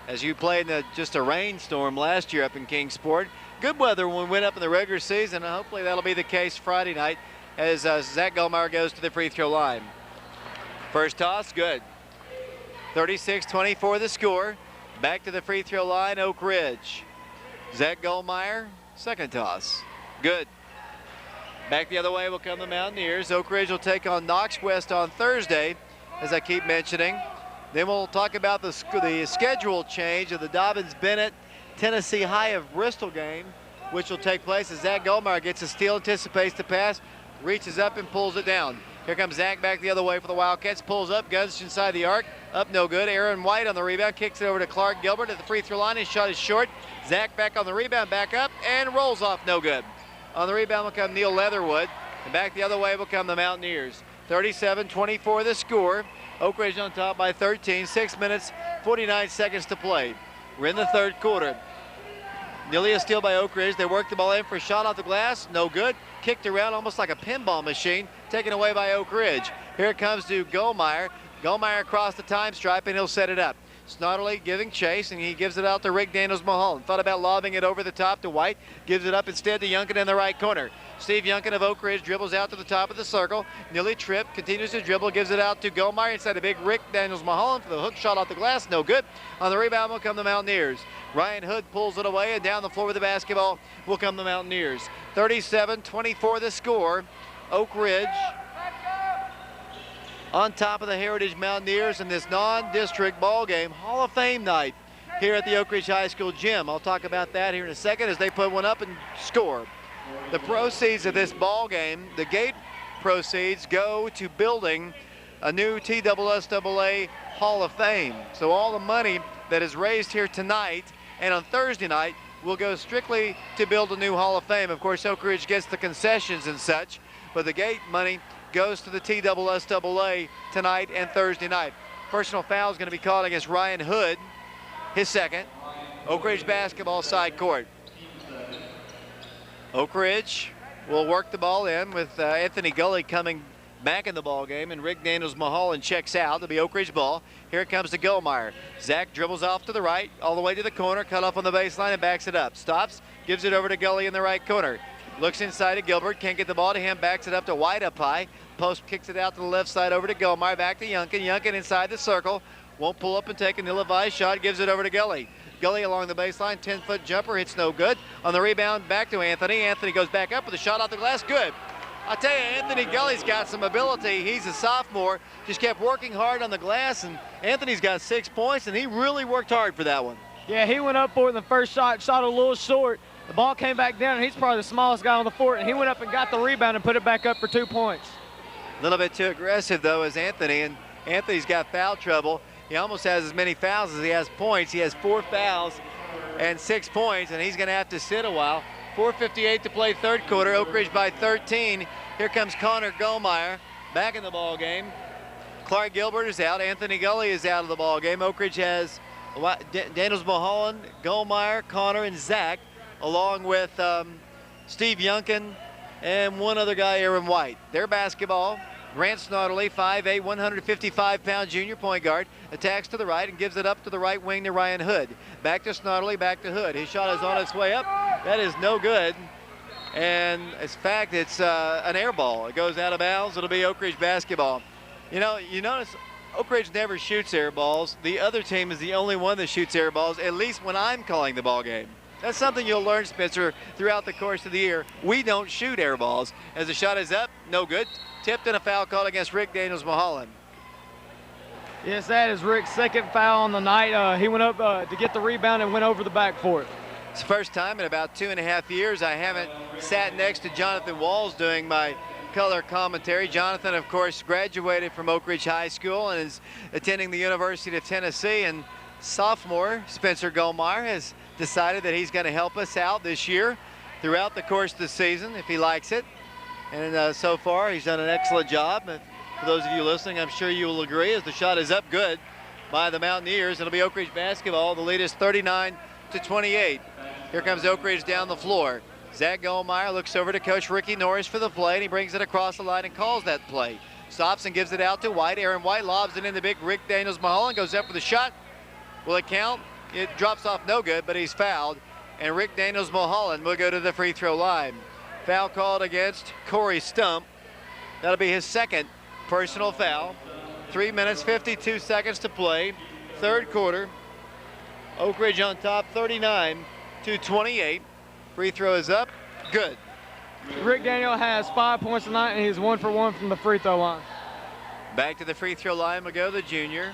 as you played in just a rainstorm last year up in Kingsport. Good weather when we went up in the regular season, and hopefully that'll be the case Friday night as Zach Gulmire goes to the free throw line. First toss, good. 36-24 the score. Back to the free throw line, Oak Ridge. Zach Gulmire, second toss, good. Back the other way will come the Mountaineers. Oak Ridge will take on Knox West on Thursday, as I keep mentioning. Then we'll talk about the schedule change of the Dobyns-Bennett Tennessee High of Bristol game, which will take place as Zach Gulmire gets a steal, anticipates the pass, reaches up and pulls it down. Here comes Zach back the other way for the Wildcats, pulls up, guns inside the arc, up no good. Aaron White on the rebound, kicks it over to Clark Gilbert at the free throw line. His shot is short. Zach back on the rebound, back up, and rolls off, no good. On the rebound will come Neil Leatherwood, and back the other way will come the Mountaineers. 37-24 the score. Oak Ridge on top by 13, 6 minutes, 49 seconds to play. We're in the third quarter. Nearly a steal by Oak Ridge. They work the ball in for a shot off the glass, no good. Kicked around almost like a pinball machine, taken away by Oak Ridge. Here it comes to Gulmire. Gulmire across the time stripe, and he'll set it up. Snodley giving chase, and he gives it out to Rick Daniels-Mulholland. Thought about lobbing it over the top to White. Gives it up instead to Younkin in the right corner. Steve Younkin of Oak Ridge dribbles out to the top of the circle. Nearly tripped, continues to dribble, gives it out to Gulmire inside a big Rick Daniels-Mulholland for the hook shot off the glass. No good. On the rebound will come the Mountaineers. Ryan Hood pulls it away, and down the floor with the basketball will come the Mountaineers. 37-24 the score. Oak Ridge on top of the Heritage Mountaineers in this non-district ball game, Hall of Fame night here at the Oak Ridge High School gym. I'll talk about that here in a second as they put one up and score. The proceeds of this ball game, the gate proceeds, go to building a new TSSAA Hall of Fame. So all the money that is raised here tonight and on Thursday night will go strictly to build a new Hall of Fame. Of course, Oak Ridge gets the concessions and such, but the gate money goes to the TSSAA tonight and Thursday night. Personal foul is going to be called against Ryan Hood, his second. Oak Ridge basketball side court. Oak Ridge will work the ball in with Anthony Gully coming back in the ball game, and Rick Daniels-Mulholland checks out. It'll be Oak Ridge ball. Here it comes to Gulmire. Zach dribbles off to the right, all the way to the corner, cut off on the baseline and backs it up. Stops, gives it over to Gully in the right corner. Looks inside at Gilbert, can't get the ball to him, backs it up to White up high. Post kicks it out to the left side over to Gulmire, back to Younkin. Younkin inside the circle, won't pull up and take an ill-advised shot, gives it over to Gully. Gully along the baseline, 10-foot jumper, hits no good. On the rebound, back to Anthony. Anthony goes back up with a shot off the glass, good. I tell you, Anthony Gully's got some ability. He's a sophomore, just kept working hard on the glass, and Anthony's got 6 points, and he really worked hard for that one. Yeah, he went up for it in the first shot, shot a little short. The ball came back down, and he's probably the smallest guy on the court, and he went up and got the rebound and put it back up for 2 points. A little bit too aggressive, though, as Anthony, and Anthony's got foul trouble. He almost has as many fouls as he has points. He has 4 fouls and 6 points, and he's going to have to sit a while. 4:58 to play third quarter. Oak Ridge by 13. Here comes Connor Gulmire back in the ball game. Clark Gilbert is out. Anthony Gully is out of the ball game. Oak Ridge has Daniels-Mulholland, Gulmire, Connor, and Zach, along with Steve Younkin and one other guy, Aaron White. Their basketball. Grant Snodley, 5'8", 155-pound junior point guard, attacks to the right and gives it up to the right wing to Ryan Hood. Back to Snodley, back to Hood. His shot is on its way up. That is no good. And in fact, it's an air ball. It goes out of bounds. It'll be Oak Ridge basketball. You know, you notice Oak Ridge never shoots air balls. The other team is the only one that shoots air balls, at least when I'm calling the ball game. That's something you'll learn, Spencer, throughout the course of the year. We don't shoot air balls. As the shot is up, no good. Tipped and a foul called against Rick Daniels-Mulholland. Yes, that is Rick's second foul on the night. He went up to get the rebound and went over the back for it. It's the first time in about 2.5 years I haven't sat next to Jonathan Walls doing my color commentary. Jonathan, of course, graduated from Oak Ridge High School and is attending the University of Tennessee. And sophomore Spencer Gulmire has decided that he's going to help us out this year throughout the course of the season if he likes it. And so far, he's done an excellent job. For those of you listening, I'm sure you will agree as the shot is up good by the Mountaineers. It'll be Oak Ridge basketball. The lead is 39-28. Here comes Oak Ridge down the floor. Zach Gulmire looks over to Coach Ricky Norris for the play, and he brings it across the line and calls that play. Stops and gives it out to White. Aaron White lobs it in the big Rick Daniels-Mulholland, goes up for the shot. Will it count? It drops off no good, but he's fouled. And Rick Daniels-Mulholland will go to the free throw line. Foul called against Corey Stump. That'll be his second personal foul. 3 minutes, 52 seconds to play. Third quarter. Oak Ridge on top, 39-28. Free throw is up, good. Rick Daniel has 5 points tonight, and he's 1 for 1 from the free throw line. Back to the free throw line will go the junior.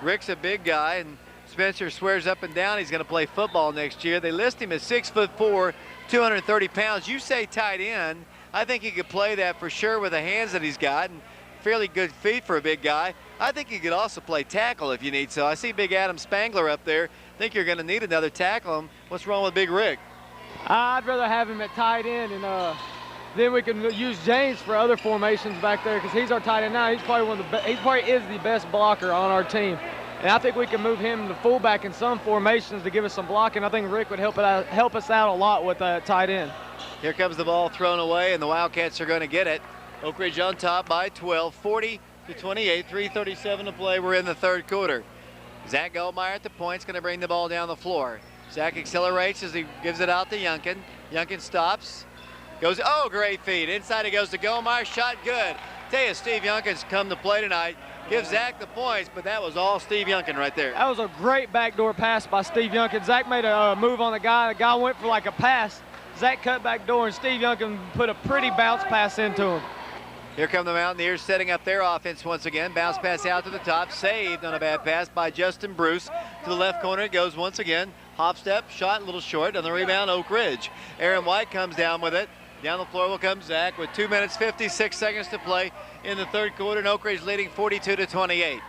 Rick's a big guy, and Spencer swears up and down he's going to play football next year. They list him as 6'4", 230 pounds. You say tight end. I think he could play that for sure with the hands that he's got and fairly good feet for a big guy. I think he could also play tackle if you need so. I see big Adam Spangler up there. I think you're going to need another tackle. What's wrong with Big Rick? I'd rather have him at tight end, and then we can use James for other formations back there because he's our tight end now. He's probably he probably is the best blocker on our team. And I think we can move him to fullback in some formations to give us some blocking. I think Rick would help us out a lot with tight end. Here comes the ball thrown away, and the Wildcats are going to get it. Oak Ridge on top by 12, 40-28, 3:37 to play. We're in the third quarter. Zach Gulmire at the point is going to bring the ball down the floor. Zach accelerates as he gives it out to Younkin. Younkin stops, goes, oh, great feed. Inside he goes to Gulmire, shot good. Tell you, Steve Younkin's come to play tonight. Gives Zach the points, but that was all Steve Younkin right there. That was a great backdoor pass by Steve Younkin. Zach made a move on the guy. The guy went for like a pass. Zach cut back door, and Steve Younkin put a pretty bounce pass into him. Here come the Mountaineers setting up their offense once again. Bounce pass out to the top, saved on a bad pass by Justin Bruce. To the left corner it goes once again. Hop step, shot a little short. On the rebound, Oak Ridge. Aaron White comes down with it. Down the floor will come Zach with 2 minutes, 56 seconds to play in the third quarter, and Oak Ridge leading 42-28.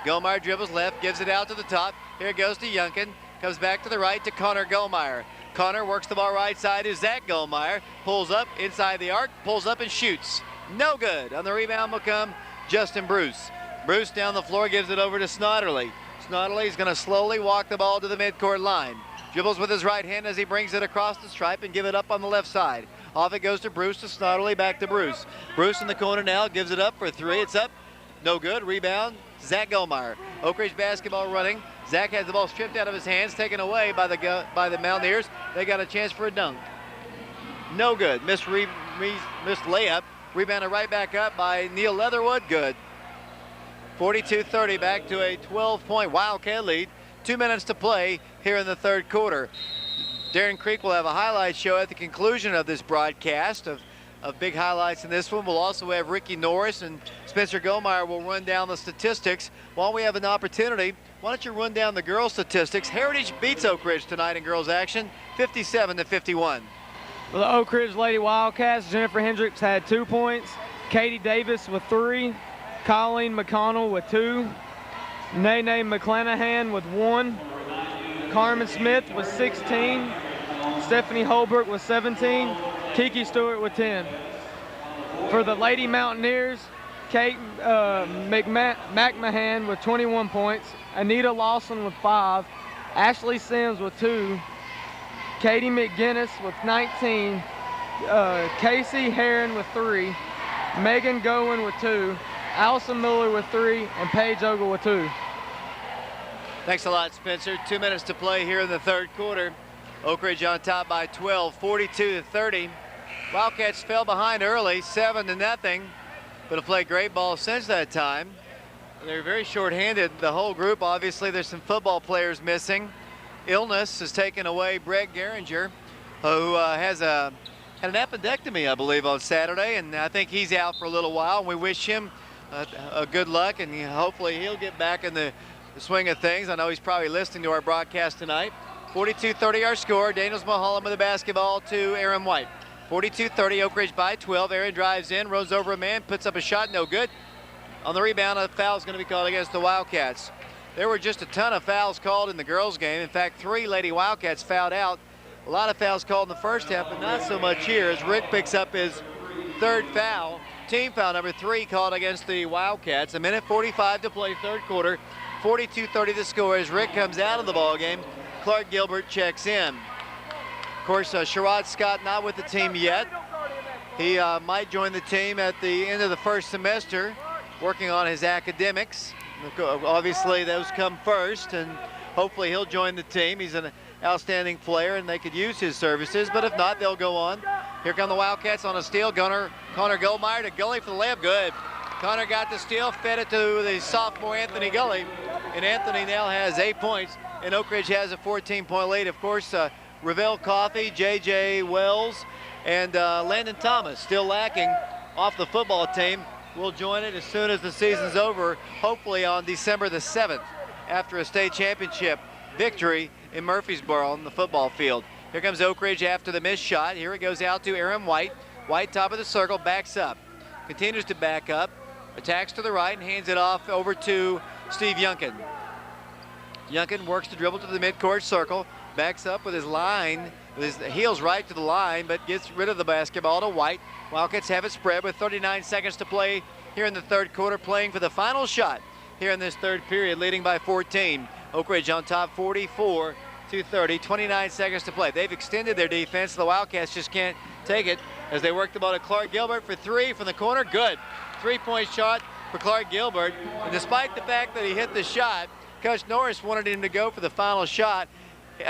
Gulmire dribbles left, gives it out to the top. Here it goes to Younkin. Comes back to the right to Connor Gulmire. Connor works the ball right side to Zach Gulmire. Pulls up inside the arc, pulls up and shoots. No good. On the rebound will come Justin Bruce. Bruce down the floor gives it over to Snodderly. Snodderly's going to slowly walk the ball to the midcourt line. Dribbles with his right hand as he brings it across the stripe and give it up on the left side. Off it goes to Bruce, to Snodderly, back to Bruce. Bruce in the corner now, gives it up for three. It's up, no good. Rebound, Zach Gulmire. Oak Ridge basketball running. Zach has the ball stripped out of his hands, taken away by the Mountaineers. They got a chance for a dunk. No good. Missed layup. Rebounded right back up by Neil Leatherwood. Good. 42-30, back to a 12-point Wildcat lead. 2 minutes to play here in the third quarter. Darren Creek will have a highlight show at the conclusion of this broadcast of big highlights in this one. We'll also have Ricky Norris and Spencer Gulmire will run down the statistics. While we have an opportunity, why don't you run down the girls' statistics? Heritage beats Oak Ridge tonight in girls action, 57-51. For the Oak Ridge Lady Wildcats, Jennifer Hendricks had 2 points, Katie Davis with 3, Colleen McConnell with 2, Nene McClanahan with 1, Carmen Smith with 16, Stephanie Holbrook with 17, Kiki Stewart with 10. For the Lady Mountaineers, Kate McMahon with 21 points, Anita Lawson with 5, Ashley Sims with 2, Katie McGinnis with 19, Casey Heron with 3, Megan Gowen with 2, Allison Miller with 3, and Paige Ogle with 2. Thanks a lot, Spencer. 2 minutes to play here in the third quarter. Oak Ridge on top by 12, 42-30. Wildcats fell behind early, 7-0, but have played great ball since that time. They're very short-handed, the whole group. Obviously, there's some football players missing. Illness has taken away Brett Geringer, who had an appendectomy, I believe, on Saturday, and I think he's out for a little while. And we wish him a good luck, and hopefully he'll get back in the swing of things. I know he's probably listening to our broadcast tonight. 42-30 our score. Daniels-Mulholland with the basketball to Aaron White. 42-30, Oak Ridge by 12. Aaron drives in, runs over a man, puts up a shot, no good. On the rebound, a foul is going to be called against the Wildcats. There were just a ton of fouls called in the girls' game. In fact, 3 Lady Wildcats fouled out. A lot of fouls called in the first half, but not so much here as Rick picks up his third foul. Team foul number 3 called against the Wildcats. 1:45 to play, third quarter. 42-30 the score as Rick comes out of the ball game. Clark Gilbert checks in. Of course, Sherrod Scott not with the team yet. He might join the team at the end of the first semester, working on his academics. Obviously, those come first, and hopefully he'll join the team. He's an outstanding player, and they could use his services, but if not, they'll go on. Here come the Wildcats on a steal. Connor Gulmire to Gully for the layup. Good. Connor got the steal, fed it to the sophomore Anthony Gully, and Anthony now has 8 points, and Oak Ridge has a 14-point lead. Of course, Ravel Coffey, J.J. Wells, and Landon Thomas still lacking off the football team. We'll join it as soon as the season's over, hopefully on December the 7th, after a state championship victory in Murfreesboro on the football field. Here comes Oak Ridge after the missed shot. Here it goes out to Aaron White. White, top of the circle, backs up. Continues to back up, attacks to the right, and hands it off over to Steve Younkin. Younkin works to dribble to the midcourt circle, backs up with his heels right to the line, but gets rid of the basketball to White. Wildcats have it spread with 39 seconds to play here in the third quarter, playing for the final shot here in this third period, leading by 14. Oak Ridge on top 44-30, 29 seconds to play. They've extended their defense. The Wildcats just can't take it as they work the ball to Clark Gilbert for 3 from the corner. Good. 3-point shot for Clark Gilbert. And despite the fact that he hit the shot, Coach Norris wanted him to go for the final shot.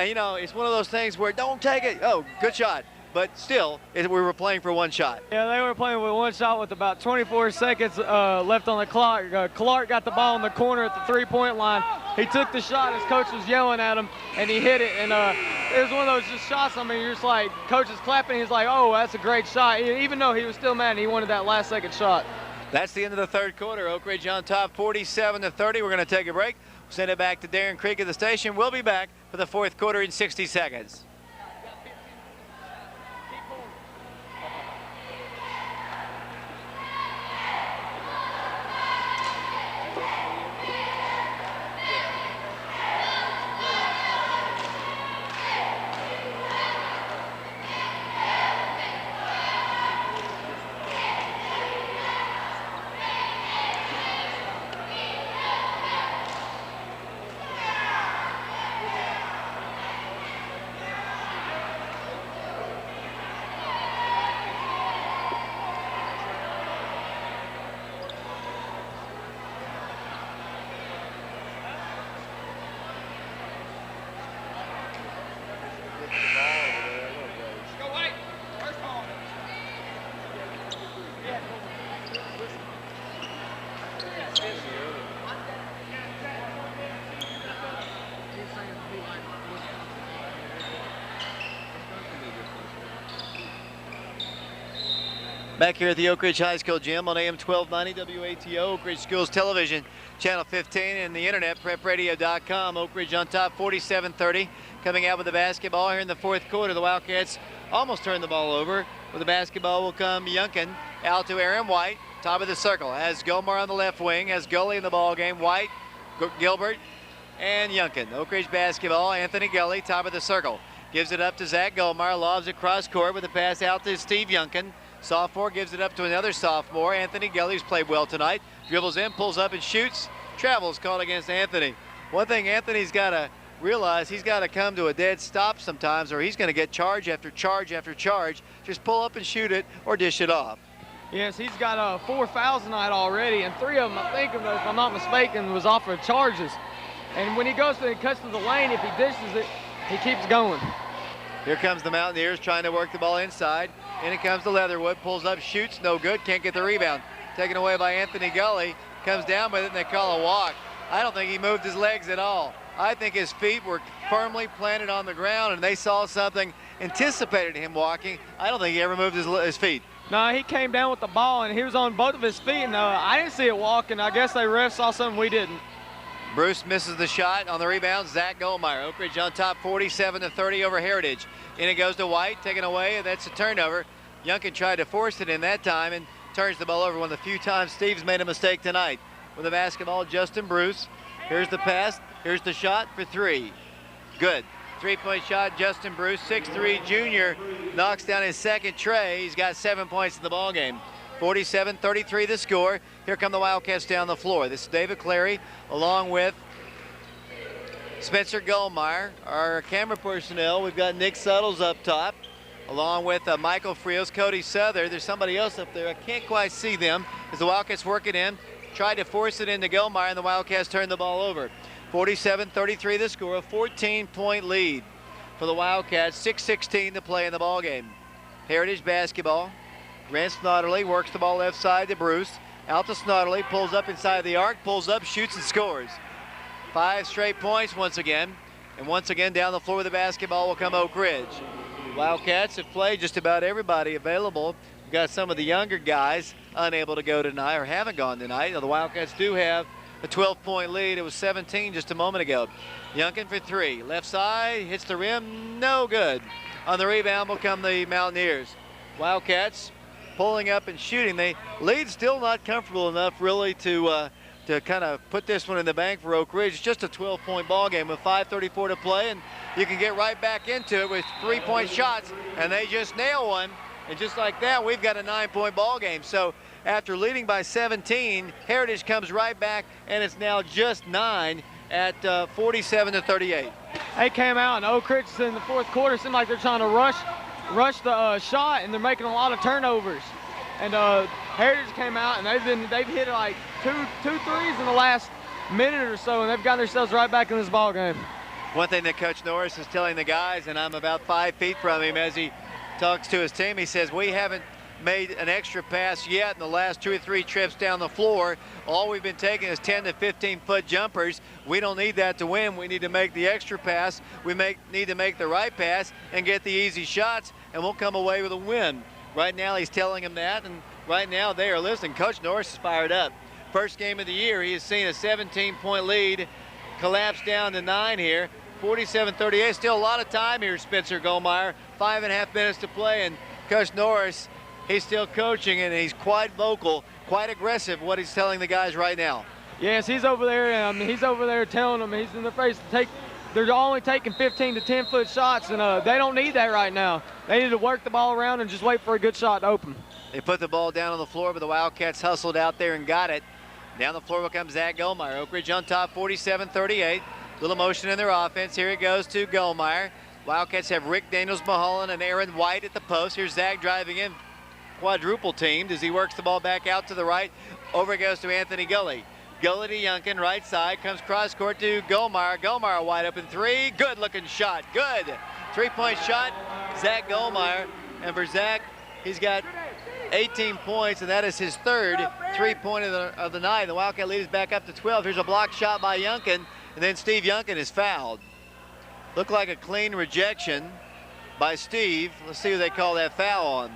You know, it's one of those things where don't take it. Oh, good shot. But still, we were playing for one shot. Yeah, they were playing with one shot with about 24 seconds left on the clock. Clark got the ball in the corner at the three-point line. He took the shot as coach was yelling at him, and he hit it. And it was one of those just shots. I mean, you're just like, coach is clapping. He's like, oh, that's a great shot. Even though he was still mad, he wanted that last second shot. That's the end of the third quarter. Oak Ridge on top 47-30. We're going to take a break. We'll send it back to Darren Creek at the station. We'll be back for the fourth quarter in 60 seconds. Back here at the Oak Ridge High School gym on AM 1290 WATO, Oak Ridge Schools Television, Channel 15, and the internet, prepradio.com. Oak Ridge on top, 47-30. Coming out with the basketball here in the fourth quarter. The Wildcats almost turned the ball over. With the basketball will come Younkin out to Aaron White, top of the circle. Has Gulmire on the left wing, has Gully in the ball game. White, Gilbert, and Younkin. Oak Ridge basketball, Anthony Gully, top of the circle. Gives it up to Zach Gulmire, lobs it cross court with a pass out to Steve Younkin. Sophomore gives it up to another sophomore. Anthony Gully's played well tonight. Dribbles in, pulls up and shoots. Travels called against Anthony. One thing Anthony's got to realize, he's got to come to a dead stop sometimes or he's going to get charge after charge after charge. Just pull up and shoot it or dish it off. Yes, he's got 4 fouls tonight already, and 3 of them, I think, if I'm not mistaken, was off of charges. And when he goes to and cuts to the lane, if he dishes it, he keeps going. Here comes the Mountaineers trying to work the ball inside. In it comes the Leatherwood, pulls up, shoots, no good, can't get the rebound. Taken away by Anthony Gully, comes down with it and they call a walk. I don't think he moved his legs at all. I think his feet were firmly planted on the ground and they saw something, anticipated him walking. I don't think he ever moved his feet. No, he came down with the ball and he was on both of his feet, and I didn't see it walking. I guess they refs saw something we didn't. Bruce misses the shot. On the rebound, Zach Gulmire. Oak Ridge on top 47-30 over Heritage. In it goes to White, taken away. That's a turnover. Younkin tried to force it in that time and turns the ball over. One of the few times Steve's made a mistake tonight. With the basketball, Justin Bruce. Here's the pass. Here's the shot for 3. Good. Three-point shot, Justin Bruce, 6'3" junior, knocks down his second tray. He's got 7 points in the ballgame. 47-33 the score. Here come the Wildcats down the floor. This is David Clary along with Spencer Gulmire. Our camera personnel, we've got Nick Suttles up top along with Michael Frios, Cody Souther. There's somebody else up there. I can't quite see them as the Wildcats work it in. Tried to force it into Gulmire and the Wildcats turned the ball over. 47-33 the score, a 14-point lead for the Wildcats. 6:16 to play in the ballgame. Heritage basketball. Grant Snodderly works the ball left side to Bruce. Out to Snodderly, pulls up inside the arc, pulls up, shoots and scores. 5 straight points once again. And once again down the floor with the basketball will come Oak Ridge. Wildcats have played just about everybody available. We've got some of the younger guys unable to go tonight or haven't gone tonight. Now, the Wildcats do have a 12-point lead. It was 17 just a moment ago. Younkin for 3. Left side, hits the rim, no good. On the rebound will come the Mountaineers. Wildcats pulling up and shooting. The lead still not comfortable enough really to kind of put this one in the bank for Oak Ridge. It's just a 12-point ball game with 5:34 to play, and you can get right back into it with 3-point shots, and they just nail one. And just like that, we've got a 9-point ball game. So after leading by 17, Heritage comes right back, and it's now just 9 at 47-38. They came out, and Oak Ridge in the fourth quarter seemed like they're trying to rush the shot, and they're making a lot of turnovers. And Heritage came out, and they've hit like two threes in the last minute or so, and they've got themselves right back in this ball game. One thing that Coach Norris is telling the guys, and I'm about 5 feet from him as he talks to his team, he says, we haven't made an extra pass yet in the last 2 or 3 trips down the floor. All we've been taking is 10 to 15-foot jumpers. We don't need that to win. We need to make the extra pass. We need to make the right pass and get the easy shots, and we'll come away with a win. Right now he's telling them that, and right now they are listening. Coach Norris is fired up. First game of the year, he has seen a 17-point lead collapse down to 9 here. 47-38, still a lot of time here, Spencer Gulmire. 5.5 minutes to play, and Coach Norris, he's still coaching, and he's quite vocal, quite aggressive what he's telling the guys right now. Yes, he's over there. He's over there telling them he's in the face to take. They're only taking 15 to 10-foot shots, and they don't need that right now. They need to work the ball around and just wait for a good shot to open. They put the ball down on the floor, but the Wildcats hustled out there and got it. Down the floor will come Zach Gulmire. Oak Ridge on top, 47-38. Little motion in their offense. Here it goes to Gulmire. Wildcats have Rick Daniels-Mulholland and Aaron White at the post. Here's Zach driving in, quadruple teamed as he works the ball back out to the right. Over it goes to Anthony Gully. Gully to Younkin, right side, comes cross court to Gulmire. Gulmire wide open three, good looking shot, good. 3-point shot, Zach Gulmire. And for Zach, he's got 18 points, and that is his third 3-point of the night. The Wildcat lead is back up to 12. Here's a blocked shot by Younkin, and then Steve Younkin is fouled. Looked like a clean rejection by Steve. Let's see who they call that foul on.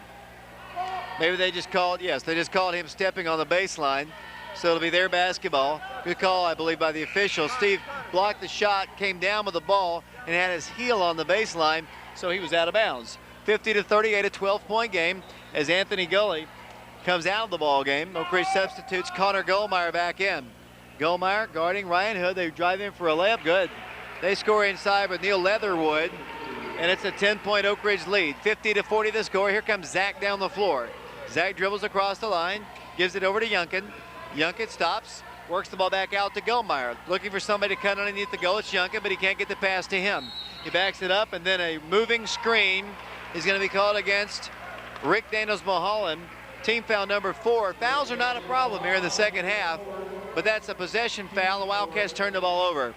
Maybe they just called, yes, they just called him stepping on the baseline. So it'll be their basketball. Good call, I believe, by the official. Steve blocked the shot, came down with the ball, and had his heel on the baseline, so he was out of bounds. 50-38, a 12-point game as Anthony Gully comes out of the ball game. Oak Ridge substitutes Connor Gulmire back in. Gulmire guarding Ryan Hood. They drive in for a layup, good. They score inside with Neil Leatherwood, and it's a 10-point Oak Ridge lead. 50-40 the score. Here comes Zach down the floor. Zach dribbles across the line, gives it over to Younkin. Younkin stops, works the ball back out to Gulmire. Looking for somebody to cut underneath the goal. It's Younkin, but he can't get the pass to him. He backs it up, and then a moving screen is going to be called against Rick Daniels-Mulholland. Team foul number 4. Fouls are not a problem here in the second half, but that's a possession foul. The Wildcats turn the ball over.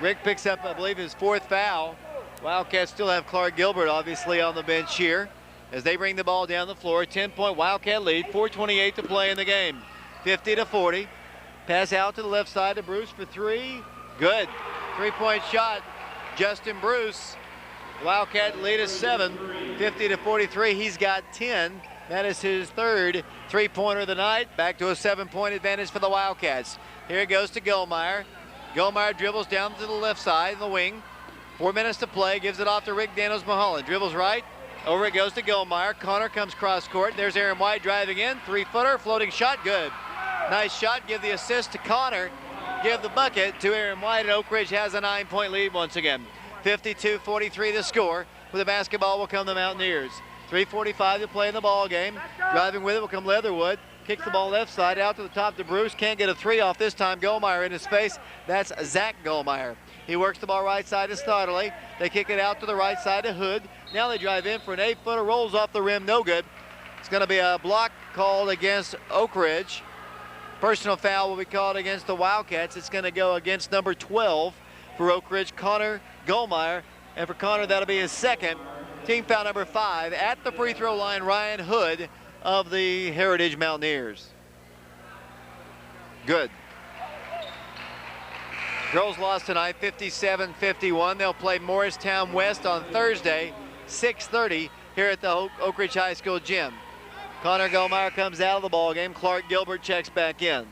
Rick picks up, I believe, his 4th foul. Wildcats still have Clark Gilbert, obviously, on the bench here as they bring the ball down the floor. 10-point Wildcat lead, 4:28 to play in the game. 50-40. Pass out to the left side to Bruce for 3. Good. 3-point shot, Justin Bruce. Wildcat lead is 7. 50-43. He's got 10. That is his third 3-pointer of the night. Back to a 7-point advantage for the Wildcats. Here it goes to Gulmire. Gulmire dribbles down to the left side in the wing. 4 minutes to play. Gives it off to Rick Daniels-Mulholland. Dribbles right. Over it goes to Gulmire. Connor comes cross court. There's Aaron White driving in. 3-footer, floating shot, good. Nice shot. Give the assist to Connor. Give the bucket to Aaron White, and Oak Ridge has a 9-point lead once again. 52-43 the score. With the basketball will come the Mountaineers. 3:45 to play in the ball game. Driving with it will come Leatherwood. Kicks the ball left side out to the top to Bruce. Can't get a 3 off this time. Gulmire in his face. That's Zach Gulmire. He works the ball right side to Stotterly. They kick it out to the right side to Hood. Now they drive in for an 8-footer. Rolls off the rim. No good. It's going to be a block called against Oak Ridge. Personal foul will be called against the Wildcats. It's going to go against number 12 for Oak Ridge, Connor Gulmire. And for Connor, that'll be his second. Team foul number 5 at the free throw line, Ryan Hood of the Heritage Mountaineers. Good. Girls lost tonight, 57-51. They'll play Morristown West on Thursday, 6:30 here at the Oak Ridge High School gym. Connor Gulmire comes out of the ball game. Clark Gilbert checks back in.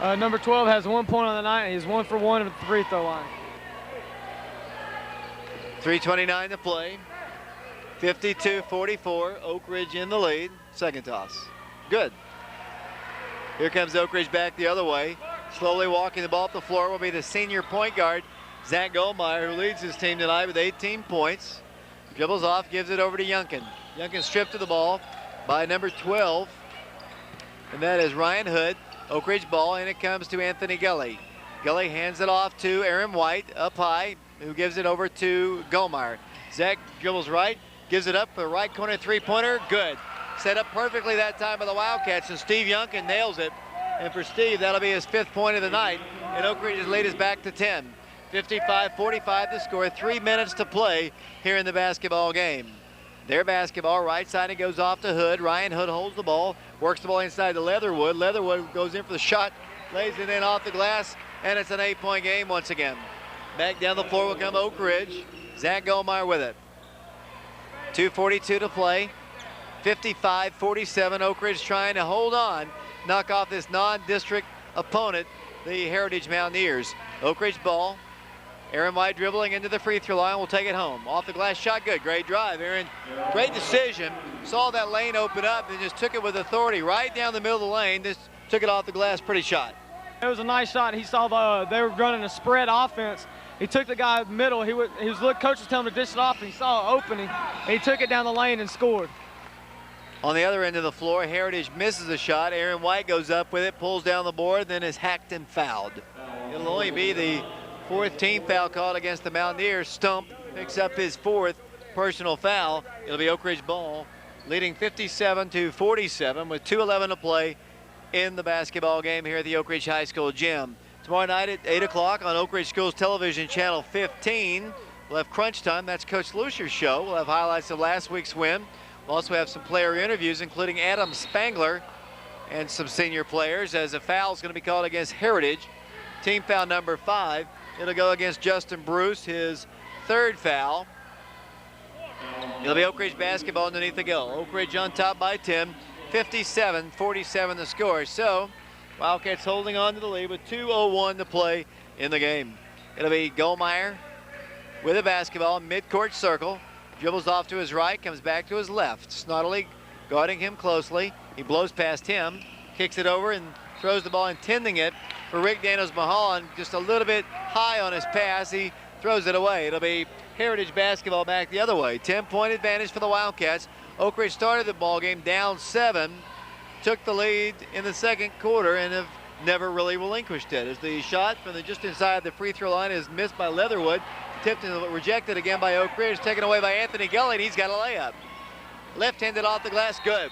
Number 12 has 1 point on the night. He's 1 for 1 at the free throw line. 3:29 to play. 52-44. Oak Ridge in the lead. Second toss. Good. Here comes Oak Ridge back the other way. Slowly walking the ball up the floor will be the senior point guard, Zach Gulmire, who leads his team tonight with 18 points. Dribbles off, gives it over to Younkin. Younkin stripped to the ball by number 12, and that is Ryan Hood. Oak Ridge ball, and it comes to Anthony Gully. Gully hands it off to Aaron White up high, who gives it over to Gulmire. Zach dribbles right, gives it up for the right corner 3-pointer. Good. Set up perfectly that time by the Wildcats, and Steve Younkin nails it. And for Steve, that'll be his 5th point of the night. And Oak Ridge's lead is back to 10. 55-45 the score, 3 minutes to play here in the basketball game. Their basketball, right side, it goes off to Hood. Ryan Hood holds the ball, works the ball inside to Leatherwood. Leatherwood goes in for the shot, lays it in off the glass, and it's an 8-point game once again. Back down the floor will come Oak Ridge. Zach Gulmire with it. 2:42 to play. 55-47. Oak Ridge trying to hold on, knock off this non-district opponent, the Heritage Mountaineers. Oak Ridge ball. Aaron White dribbling into the free throw line, will take it home. Off the glass shot, good. Great drive, Aaron. Great decision. Saw that lane open up and just took it with authority right down the middle of the lane. Just took it off the glass, pretty shot. It was a nice shot. He saw they were running a spread offense. He took the guy middle. Coach was telling him to dish it off, and he saw an opening, and he took it down the lane and scored. On the other end of the floor, Heritage misses a shot. Aaron White goes up with it, pulls down the board, then is hacked and fouled. It'll only be the 4th team foul called against the Mountaineers. Stump picks up his 4th personal foul. It'll be Oak Ridge ball, leading 57-47 with 2:11 to play in the basketball game here at the Oak Ridge High School gym. Tomorrow night at 8 o'clock on Oak Ridge Schools Television Channel 15, we'll have Crunch Time. That's Coach Lucer's show. We'll have highlights of last week's win. We'll also have some player interviews, including Adam Spangler and some senior players, as a foul is going to be called against Heritage. Team foul number 5. It'll go against Justin Bruce, his 3rd foul. It'll be Oak Ridge basketball underneath the goal. Oak Ridge on top by 10, 57-47 the score. So Wildcats holding on to the lead with 2:01 to play in the game. It'll be Gulmire with a basketball, midcourt circle. Dribbles off to his right, comes back to his left. Snottily guarding him closely. He blows past him, kicks it over, and throws the ball, intending it for Rick Daniels-Mulholland. Just a little bit high on his pass. He throws it away. It'll be Heritage basketball back the other way. 10-point advantage for the Wildcats. Oak Ridge started the ball game down 7, took the lead in the 2nd quarter, and have never really relinquished it. As the shot from just inside the free throw line is missed by Leatherwood, tipped and rejected again by Oak Ridge, taken away by Anthony Gully, and he's got a layup. Left-handed off the glass, good.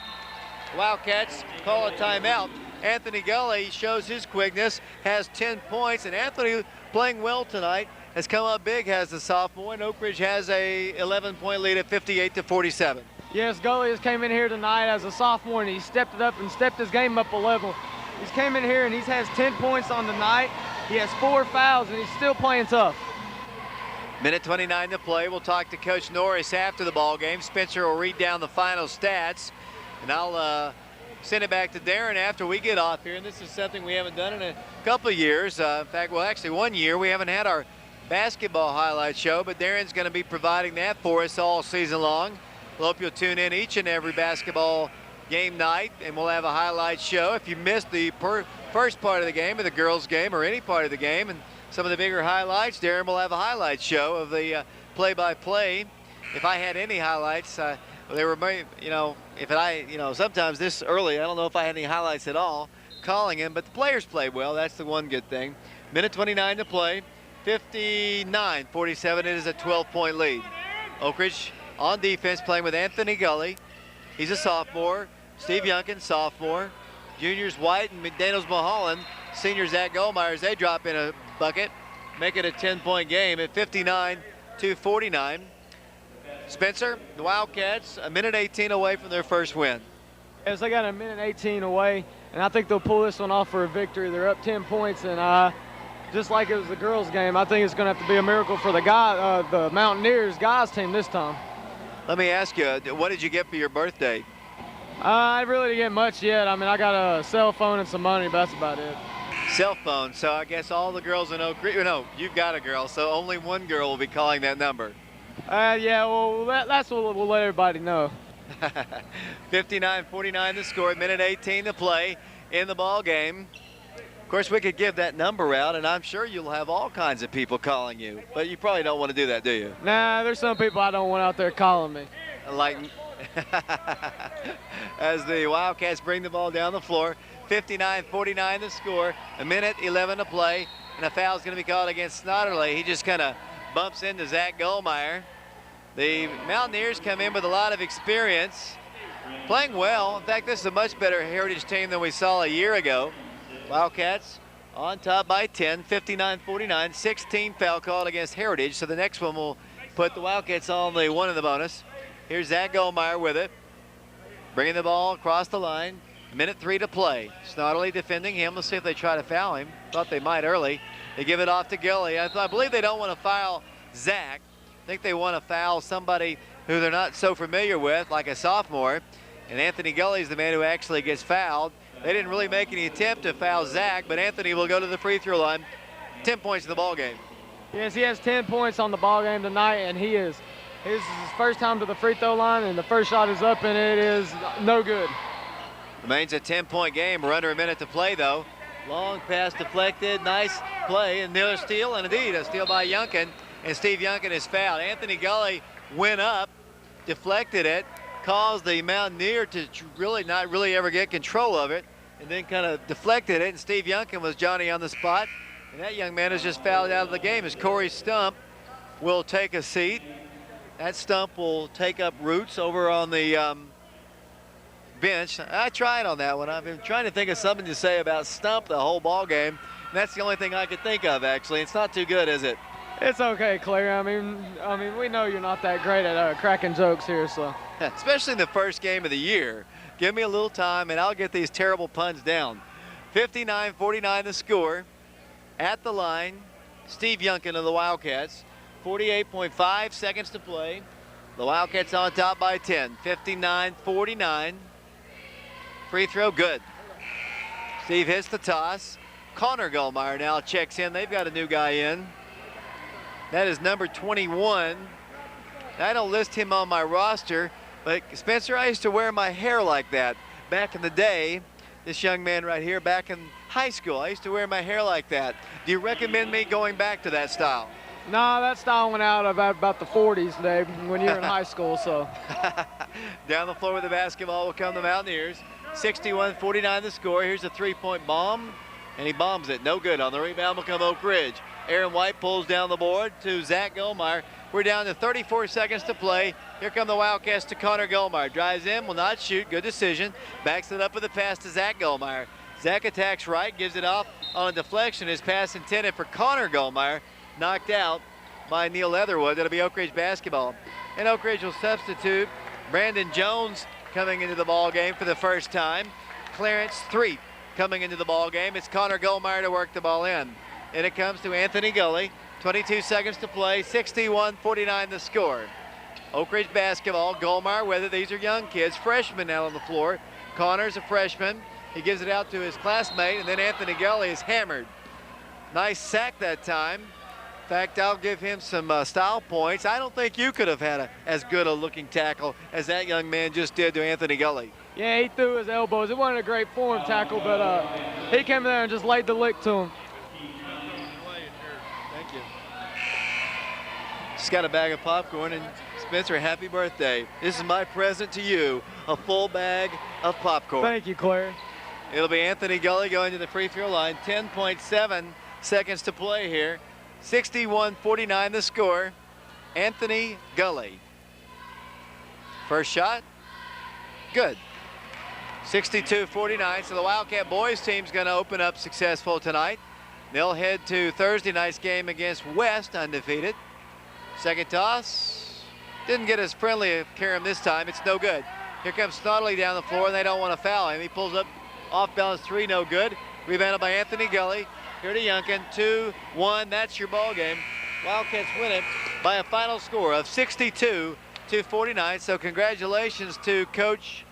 Wildcats call a timeout. Anthony Gully shows his quickness, has 10 points, and Anthony playing well tonight, has come up big, has the sophomore, and Oak Ridge has a 11-point lead at 58-47. Yes, Gully has came in here tonight as a sophomore, and he stepped it up and stepped his game up a level. He's came in here and he has 10 points on the night. He has 4 fouls, and he's still playing tough. Minute 29 to play. We'll talk to Coach Norris after the ball game. Spencer will read down the final stats, and I'll send it back to Darren after we get off here. And this is something we haven't done in a couple of years. In fact, well, actually 1 year. We haven't had our basketball highlight show, but Darren's going to be providing that for us all season long. We'll hope you'll tune in each and every basketball game night, and we'll have a highlight show. If you missed the first part of the game, or the girls' game, or any part of the game, and some of the bigger highlights, Darren will have a highlight show of the play-by-play. If I had any highlights, they were, sometimes this early, I don't know if I had any highlights at all calling him, but the players played well. That's the one good thing. Minute 29 to play, 59-47. It is a 12-point lead. Oak Ridge on defense, playing with Anthony Gully. He's a sophomore. Steve Younkin, sophomore. Juniors White and Daniels-Mulholland. Senior Zach Gulmire, they drop in a bucket, make it a 10-point game at 59-49. Spencer, the Wildcats, a minute 18 away from their first win. Yes, they got a minute 18 away, and I think they'll pull this one off for a victory. They're up 10 points, and just like it was the girls' game, I think it's going to have to be a miracle for the Mountaineers guys team this time. Let me ask you, what did you get for your birthday? I really didn't get much yet. I mean, I got a cell phone and some money, but that's about it. Cell phone, so I guess all the girls in Oak Ridge, no, you've got a girl, so only one girl will be calling that number. Yeah, well, that's what we'll let everybody know. 59-49 the score, minute 18 to play in the ball game. Of course, we could give that number out, and I'm sure you'll have all kinds of people calling you, but you probably don't want to do that, do you? Nah, there's some people I don't want out there calling me. Like, as the Wildcats bring the ball down the floor, 59-49 the score, a minute 11 to play, and a foul is going to be called against Snotterly. He just kind of bumps into Zach Gulmire. The Mountaineers come in with a lot of experience, playing well. In fact, this is a much better Heritage team than we saw a year ago. Wildcats on top by 10, 59-49, 16 foul called against Heritage. So the next one will put the Wildcats on the 1 in the bonus. Here's Zach Gulmire with it. Bringing the ball across the line. Minute 3 to play. Snodley defending him. Let's see if they try to foul him. Thought they might early. They give it off to Gully. I believe they don't want to foul Zach. I think they want to foul somebody who they're not so familiar with, like a sophomore. And Anthony Gully is the man who actually gets fouled. They didn't really make any attempt to foul Zach, but Anthony will go to the free throw line. 10 points in the ball game. Yes, he has 10 points on the ball game tonight, and this is his first time to the free throw line, and the first shot is up, and it is no good. Remains a 10-point game. We're under a minute to play, though. Long pass deflected. Nice play. And another steal, and indeed a steal by Younkin. And Steve Younkin is fouled. Anthony Gully went up, deflected it, caused the Mountaineer to not really ever get control of it, and then kind of deflected it. And Steve Younkin was Johnny on the spot. And that young man is just fouled out of the game as Corey Stump will take a seat. That Stump will take up roots over on the bench. I tried on that one. I've been trying to think of something to say about Stump the whole ball game. And that's the only thing I could think of, actually. It's not too good, is it? It's okay, Claire. I mean, we know you're not that great at cracking jokes here, so. Especially in the first game of the year. Give me a little time, and I'll get these terrible puns down. 59-49 the score. At the line, Steve Younkin of the Wildcats. 48.5 seconds to play. The Wildcats on top by 10. 59-49. Free throw, good. Steve hits the toss. Connor Gulmire now checks in. They've got a new guy in. That is number 21. I don't list him on my roster, but Spencer, I used to wear my hair like that back in the day. This young man right here back in high school, I used to wear my hair like that. Do you recommend me going back to that style? No, that style went out about the 40s, Dave, when you were in high school, so. Down the floor with the basketball will come the Mountaineers. 61-49 the score. Here's a three-point bomb, and he bombs it. No good. On the rebound will come Oak Ridge. Aaron White pulls down the board to Zach Gulmire. We're down to 34 seconds to play. Here come the Wildcats to Connor Gulmire. Drives in, will not shoot. Good decision. Backs it up with a pass to Zach Gulmire. Zach attacks right, gives it off on a deflection. His pass intended for Connor Gulmire. Knocked out by Neil Leatherwood. That'll be Oak Ridge basketball. And Oak Ridge will substitute Brandon Jones coming into the ball game for the first time. Clarence Threet coming into the ball game. It's Connor Gulmire to work the ball in. And it comes to Anthony Gully. 22 seconds to play. 61-49 the score. Oak Ridge basketball. Gulmire with it. These are young kids. Freshmen now on the floor. Connor's a freshman. He gives it out to his classmate, and then Anthony Gully is hammered. Nice sack that time. In fact, I'll give him some style points. I don't think you could have had as good a looking tackle as that young man just did to Anthony Gully. Yeah, he threw his elbows. It wasn't a great form tackle, but he came in there and just laid the lick to him. Thank you. Just got a bag of popcorn, and Spencer, happy birthday. This is my present to you, a full bag of popcorn. Thank you, Claire. It'll be Anthony Gully going to the free throw line. 10.7 seconds to play here. 61-49 the score. Anthony Gully. First shot, good. 62-49, so the Wildcat boys team's gonna open up successful tonight. They'll head to Thursday night's game against West, undefeated. Second toss, didn't get as friendly of Karam this time, it's no good. Here comes Snodley down the floor, and they don't want to foul him. He pulls up off balance three, no good. Rebounded by Anthony Gully. Here to Younkin, 2-1, that's your ball game. Wildcats win it by a final score of 62-49. So congratulations to Coach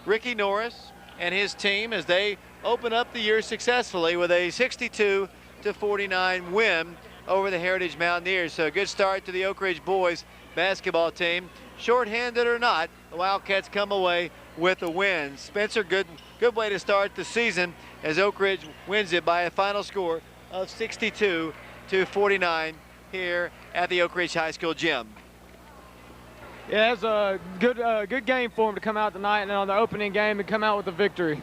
Ricky Norris and his team as they open up the year successfully with a 62-49 win over the Heritage Mountaineers. So a good start to the Oak Ridge boys basketball team. Short-handed or not, the Wildcats come away with a win. Spencer, good way to start the season as Oak Ridge wins it by a final score of 62-49 here at the Oak Ridge High School gym. Yeah, it's a good game for him to come out tonight, and on the opening game to come out with a victory.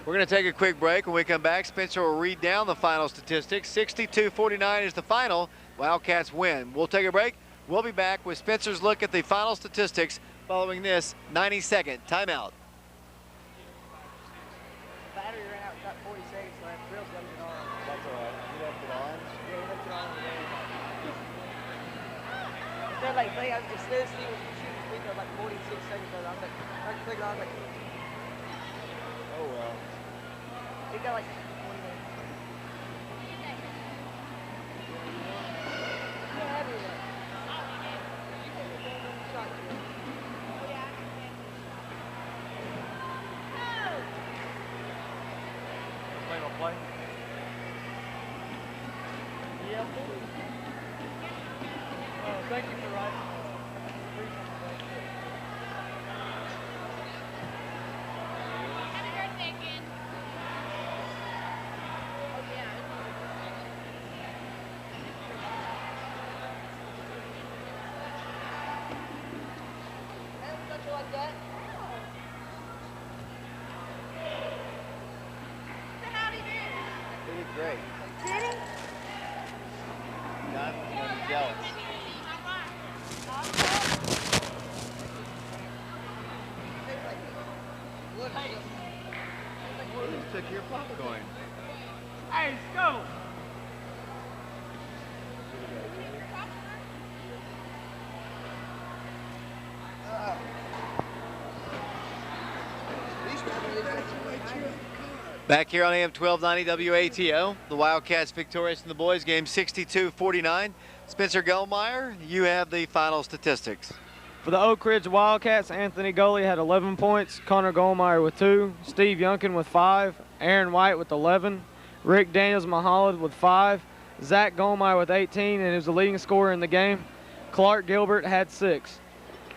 We're going to take a quick break. When we come back, Spencer will read down the final statistics. 62-49 is the final. Wildcats win. We'll take a break. We'll be back with Spencer's look at the final statistics following this 90-second timeout. Battery ran out, got 40 seconds left. Really Instead, like, instead of Steve was shooting free throws like 46 seconds later, I was like, Oh, well. he got like 20 minutes. Play? Yeah. Thank you for writing. Like that? He did great. Did he? I'm jealous. You just took your popcorn. Hey, let's go. Back here on AM 1290 WATO, the Wildcats victorious in the boys game 62-49. Spencer Gulmire, you have the final statistics. For the Oak Ridge Wildcats, Anthony Goley had 11 points, Connor Gulmire with 2, Steve Younkin with 5, Aaron White with 11, Rick Daniels-Mulholland with 5, Zach Gulmire with 18, and he was the leading scorer in the game. Clark Gilbert had 6.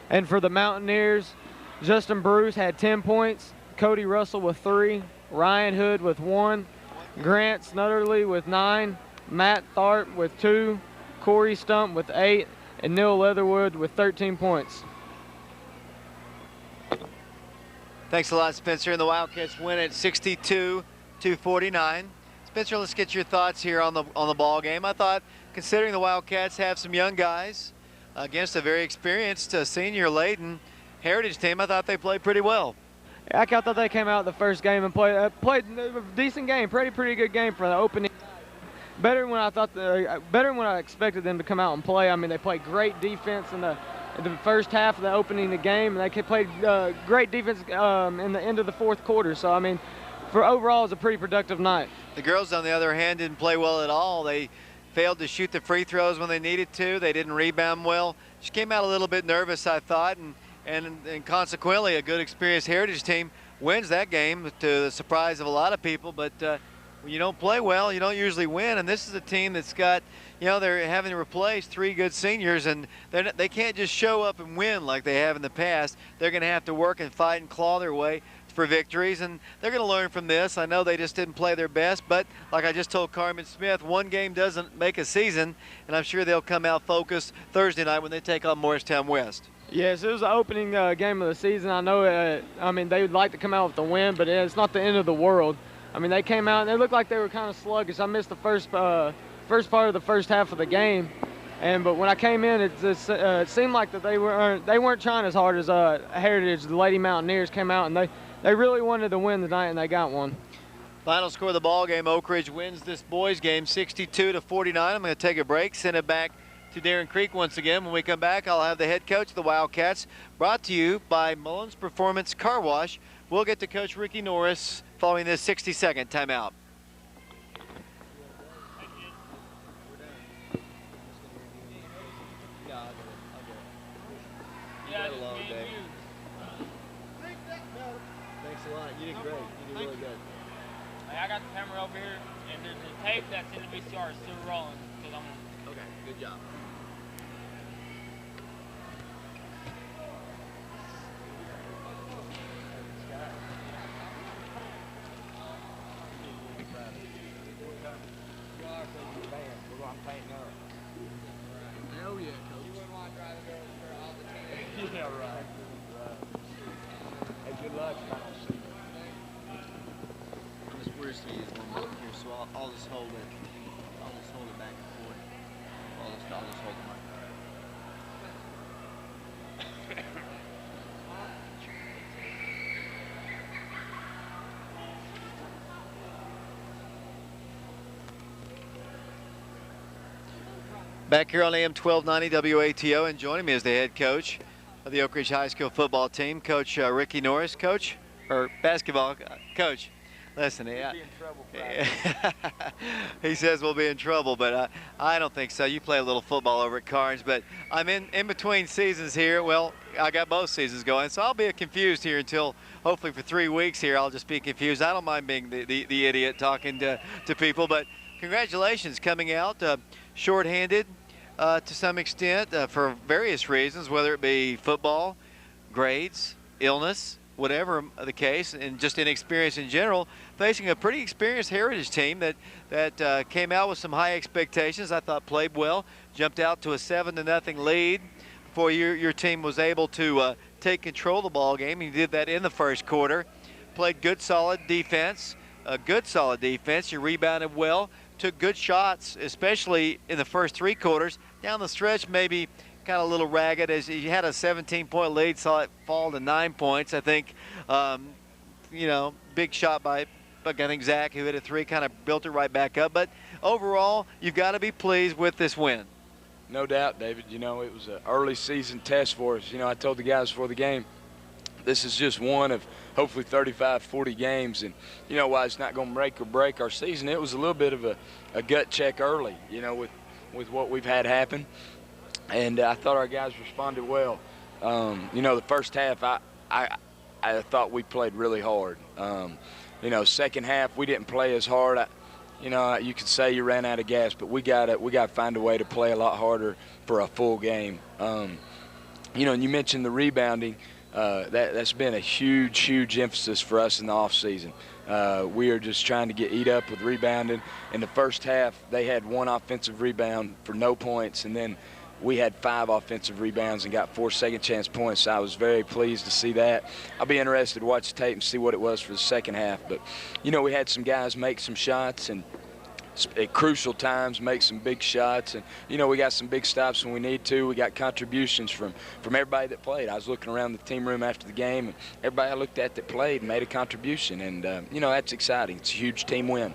And for the Mountaineers, Justin Bruce had 10 points, Cody Russell with 3, Ryan Hood with 1, Grant Snutterly with 9, Matt Tharp with 2, Corey Stump with 8, and Neil Leatherwood with 13 points. Thanks a lot, Spencer. And the Wildcats win at 62-49. Spencer, let's get your thoughts here on the ball game. I thought, considering the Wildcats have some young guys against a very experienced senior-laden Heritage team, I thought they played pretty well. I thought they came out the first game and played a decent game, pretty good game for the opening. Better than when I expected them to come out and play. I mean, they played great defense in the first half of the opening the game, and they played great defense in the end of the fourth quarter. So I mean, for overall, it was a pretty productive night. The girls, on the other hand, didn't play well at all. They failed to shoot the free throws when they needed to. They didn't rebound well. She came out a little bit nervous, I thought, and consequently, a good experienced Heritage team wins that game to the surprise of a lot of people. But when you don't play well, you don't usually win. And this is a team that's got, they're having to replace 3 good seniors, and they can't just show up and win like they have in the past. They're going to have to work and fight and claw their way for victories, and they're going to learn from this. I know they just didn't play their best, but like I just told Carmen Smith, one game doesn't make a season, and I'm sure they'll come out focused Thursday night when they take on Morristown West. Yes, it was the opening game of the season. I know, I mean, they would like to come out with the win, but it's not the end of the world. I mean, they came out and they looked like they were kind of sluggish. I missed the first part of the first half of the game, but when I came in, it seemed like that they weren't trying as hard as Heritage. The Lady Mountaineers came out and they really wanted to win tonight, and they got one. Final score of the ball game: Oak Ridge wins this boys game 62-49. I'm going to take a break, send it back to Darren Creek once again. When we come back, I'll have the head coach of the Wildcats, brought to you by Mullins Performance Car Wash. We'll get to Coach Ricky Norris following this 60-second timeout. Thanks a lot. You did great. You did really good. Hey, I got the camera over here, and there's a tape that's in the VCR still rolling. Okay, good job. Hell yeah, Coach. You wouldn't want to drive it for all the team. Yeah, right. Hey, good luck. We're just going to use one more here, so I'll just hold it. I'll just hold it back and forth. I'll just hold the mic. Back here on AM 1290 WATO, and joining me is the head coach of the Oak Ridge High School football team, Coach Ricky Norris. Coach, or basketball coach. Listen, We'll be in trouble, he says we'll be in trouble, but I don't think so. You play a little football over at Carnes, but I'm in between seasons here. Well, I got both seasons going, so I'll be confused here until hopefully for 3 weeks here. I'll just be confused. I don't mind being the idiot talking to people, but congratulations coming out shorthanded to some extent for various reasons, whether it be football, grades, illness, whatever the case, and just inexperience in general, facing a pretty experienced Heritage team that came out with some high expectations. I thought played well, jumped out to a 7-0 lead before your team was able to take control of the ball game. You did that in the first quarter. Played good, solid defense. You rebounded well, took good shots, especially in the first 3 quarters. Down the stretch, maybe kind of a little ragged as you had a 17-point lead, saw it fall to 9 points. I think, big shot by I think Zach, who hit a 3, kind of built it right back up. But overall, you've got to be pleased with this win. No doubt, David. It was an early season test for us. I told the guys before the game, this is just one of hopefully 35, 40 games. And, while it's not going to make or break our season, it was a little bit of a gut check early, with what we've had happen. And I thought our guys responded well. The first half, I thought we played really hard. Second half, we didn't play as hard. You could say you ran out of gas, but we got to find a way to play a lot harder for a full game. And you mentioned the rebounding. That's been a huge emphasis for us in the off season. We are just trying to eat up with rebounding. In the first half, they had 1 offensive rebound for no points, and then we had 5 offensive rebounds and got 4 second chance points. So I was very pleased to see that. I'll be interested to watch the tape and see what it was for the second half. But, we had some guys make some shots and at crucial times make some big shots. And, we got some big stops when we need to. We got contributions from everybody that played. I was looking around the team room after the game, and everybody I looked at that played made a contribution. And, that's exciting. It's a huge team win.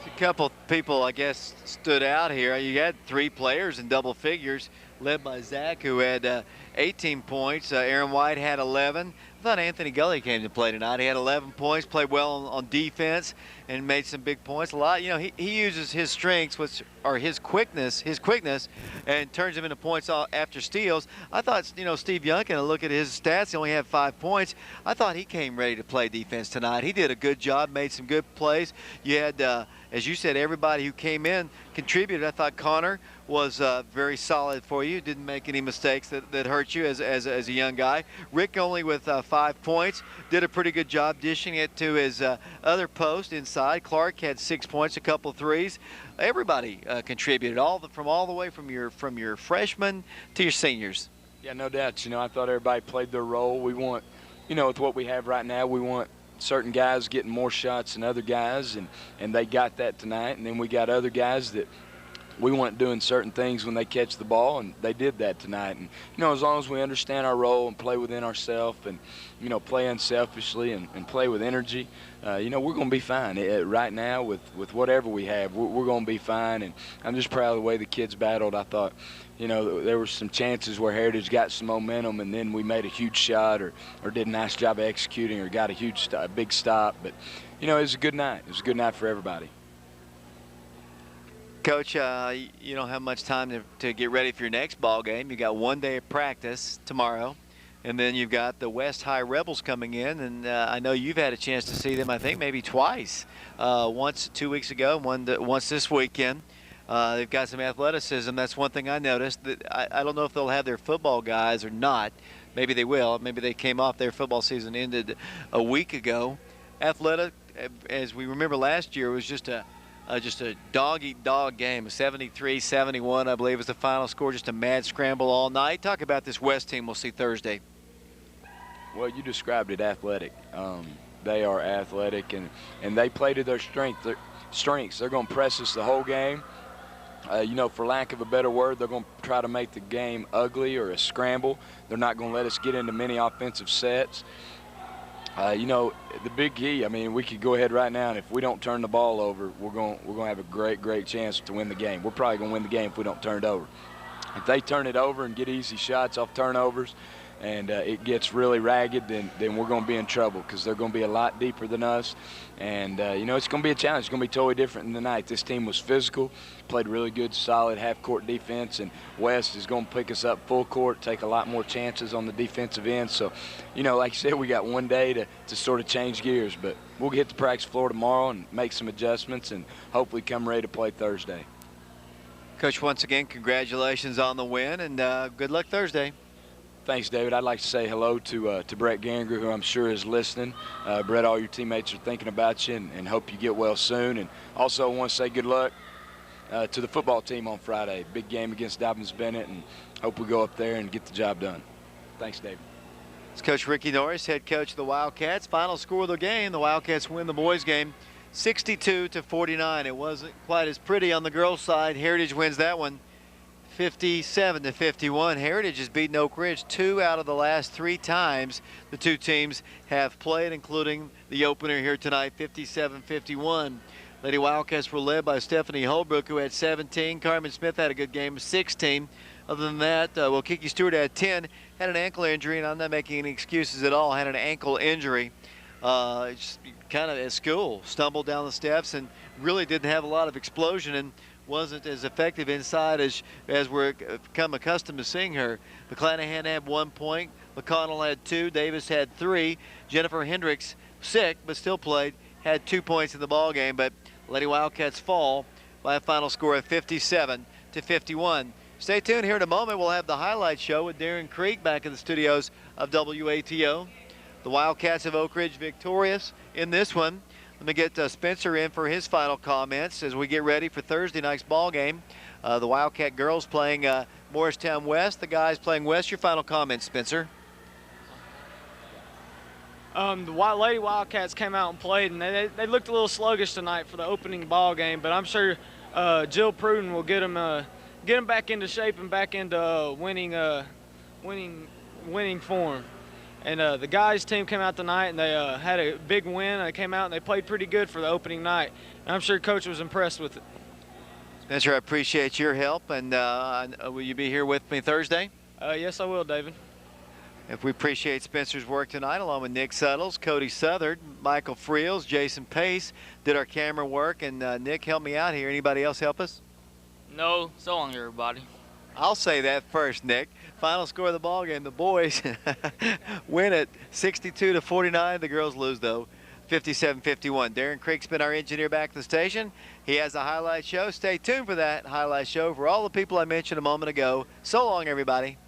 A couple people, I guess, stood out here. You had 3 players in double figures, led by Zach, who had 18 points. Aaron White had 11. I thought Anthony Gully came to play tonight. He had 11 points, played well on defense, and made some big points. A lot, he uses his strengths, which are his quickness, and turns them into points after steals. I thought, Steve Younkin, I look at his stats, he only had 5 points. I thought he came ready to play defense tonight. He did a good job, made some good plays. You had, as you said, everybody who came in contributed. I thought Connor was very solid for you. Didn't make any mistakes that hurt you as a young guy. Rick only with 5 points. Did a pretty good job dishing it to his other post inside. Clark had 6 points, a couple threes. Everybody contributed, from all the way from your freshmen to your seniors. Yeah, no doubt. I thought everybody played their role. We want, with what we have right now, we want certain guys getting more shots than other guys, and they got that tonight. And then we got other guys that we want doing certain things when they catch the ball, and they did that tonight. And, as long as we understand our role and play within ourselves and, play unselfishly and play with energy, we're going to be fine. Right now, with whatever we have, we're going to be fine. And I'm just proud of the way the kids battled. I thought, there were some chances where Heritage got some momentum, and then we made a huge shot or did a nice job of executing or got a big stop. But, it was a good night. It was a good night for everybody. Coach, you don't have much time to get ready for your next ball game. You got 1 day of practice tomorrow, and then you've got the West High Rebels coming in, and I know you've had a chance to see them, I think maybe twice. Once 2 weeks ago, once this weekend. They've got some athleticism. That's one thing I noticed. I don't know if they'll have their football guys or not. Maybe they will. Maybe they came off. Their football season ended a week ago. Athletic, as we remember last year, was just a dog-eat-dog game. 73-71, I believe, was the final score. Just a mad scramble all night. Talk about this West team we'll see Thursday. Well, you described it, athletic. They are athletic, and they play to their strengths. They're going to press us the whole game. For lack of a better word, they're going to try to make the game ugly or a scramble. They're not going to let us get into many offensive sets. You know, the big key, I mean, we could go ahead right now, and if we don't turn the ball over, we're going to have a great chance to win the game. We're probably going to win the game if we don't turn it over. If they turn it over and get easy shots off turnovers, and it gets really ragged, then we're going to be in trouble, because they're going to be a lot deeper than us. And, you know, it's going to be a challenge. It's going to be totally different than tonight. This team was physical, played really good, solid half-court defense, and West is going to pick us up full court, take a lot more chances on the defensive end. So, you know, like you said, we got one day to sort of change gears, but we'll get to practice floor tomorrow and make some adjustments and hopefully come ready to play Thursday. Coach, once again, congratulations on the win, and good luck Thursday. Thanks, David. I'd like to say hello to Brett Gangrer, who I'm sure is listening. Brett, all your teammates are thinking about you and hope you get well soon. And also I want to say good luck to the football team on Friday. Big game against Dobbins-Bennett, and hope we go up there and get the job done. Thanks, David. It's Coach Ricky Norris, head coach of the Wildcats. Final score of the game, the Wildcats win the boys game 62-49. It wasn't quite as pretty on the girls' side. Heritage wins that one 57-51. Heritage has beaten Oak Ridge 2 out of the last 3 times the two teams have played, including the opener here tonight, 57-51. Lady Wildcats were led by Stephanie Holbrook, who had 17. Carmen Smith had a good game, 16. Other than that, well, Kiki Stewart had 10, had an ankle injury, and I'm not making any excuses at all, had an ankle injury. Just kind of at school, stumbled down the steps and really didn't have a lot of explosion and wasn't as effective inside as we're become accustomed to seeing her. McClanahan had 1 point, McConnell had 2, Davis had 3, Jennifer Hendricks, sick but still played, had 2 points in the ball game. But Lady Wildcats fall by a final score of 57-51. Stay tuned. Here in a moment, we'll have the highlight show with Darren Creek back in the studios of WATO. The Wildcats of Oak Ridge victorious in this one. Let me get Spencer in for his final comments as we get ready for Thursday night's ball game. The Wildcat girls playing Morristown West. The guys playing West. Your final comments, Spencer. The Lady Wildcats came out and played, and they looked a little sluggish tonight for the opening ball game. But I'm sure Jill Pruden will get them back into shape and back into winning form. And the guys' team came out tonight, and they had a big win. They came out and they played pretty good for the opening night. And I'm sure Coach was impressed with it. Spencer, I appreciate your help. And will you be here with me Thursday? Yes, I will, David. If we appreciate Spencer's work tonight, along with Nick Suttles, Cody Southard, Michael Friels, Jason Pace, did our camera work. And Nick, help me out here. Anybody else help us? No, so long, everybody. I'll say that first, Nick. Final score of the ball game, the boys win it 62-49. The girls lose, though, 57-51. Darren Creek's been our engineer back at the station. He has a highlight show. Stay tuned for that highlight show for all the people I mentioned a moment ago. So long, everybody.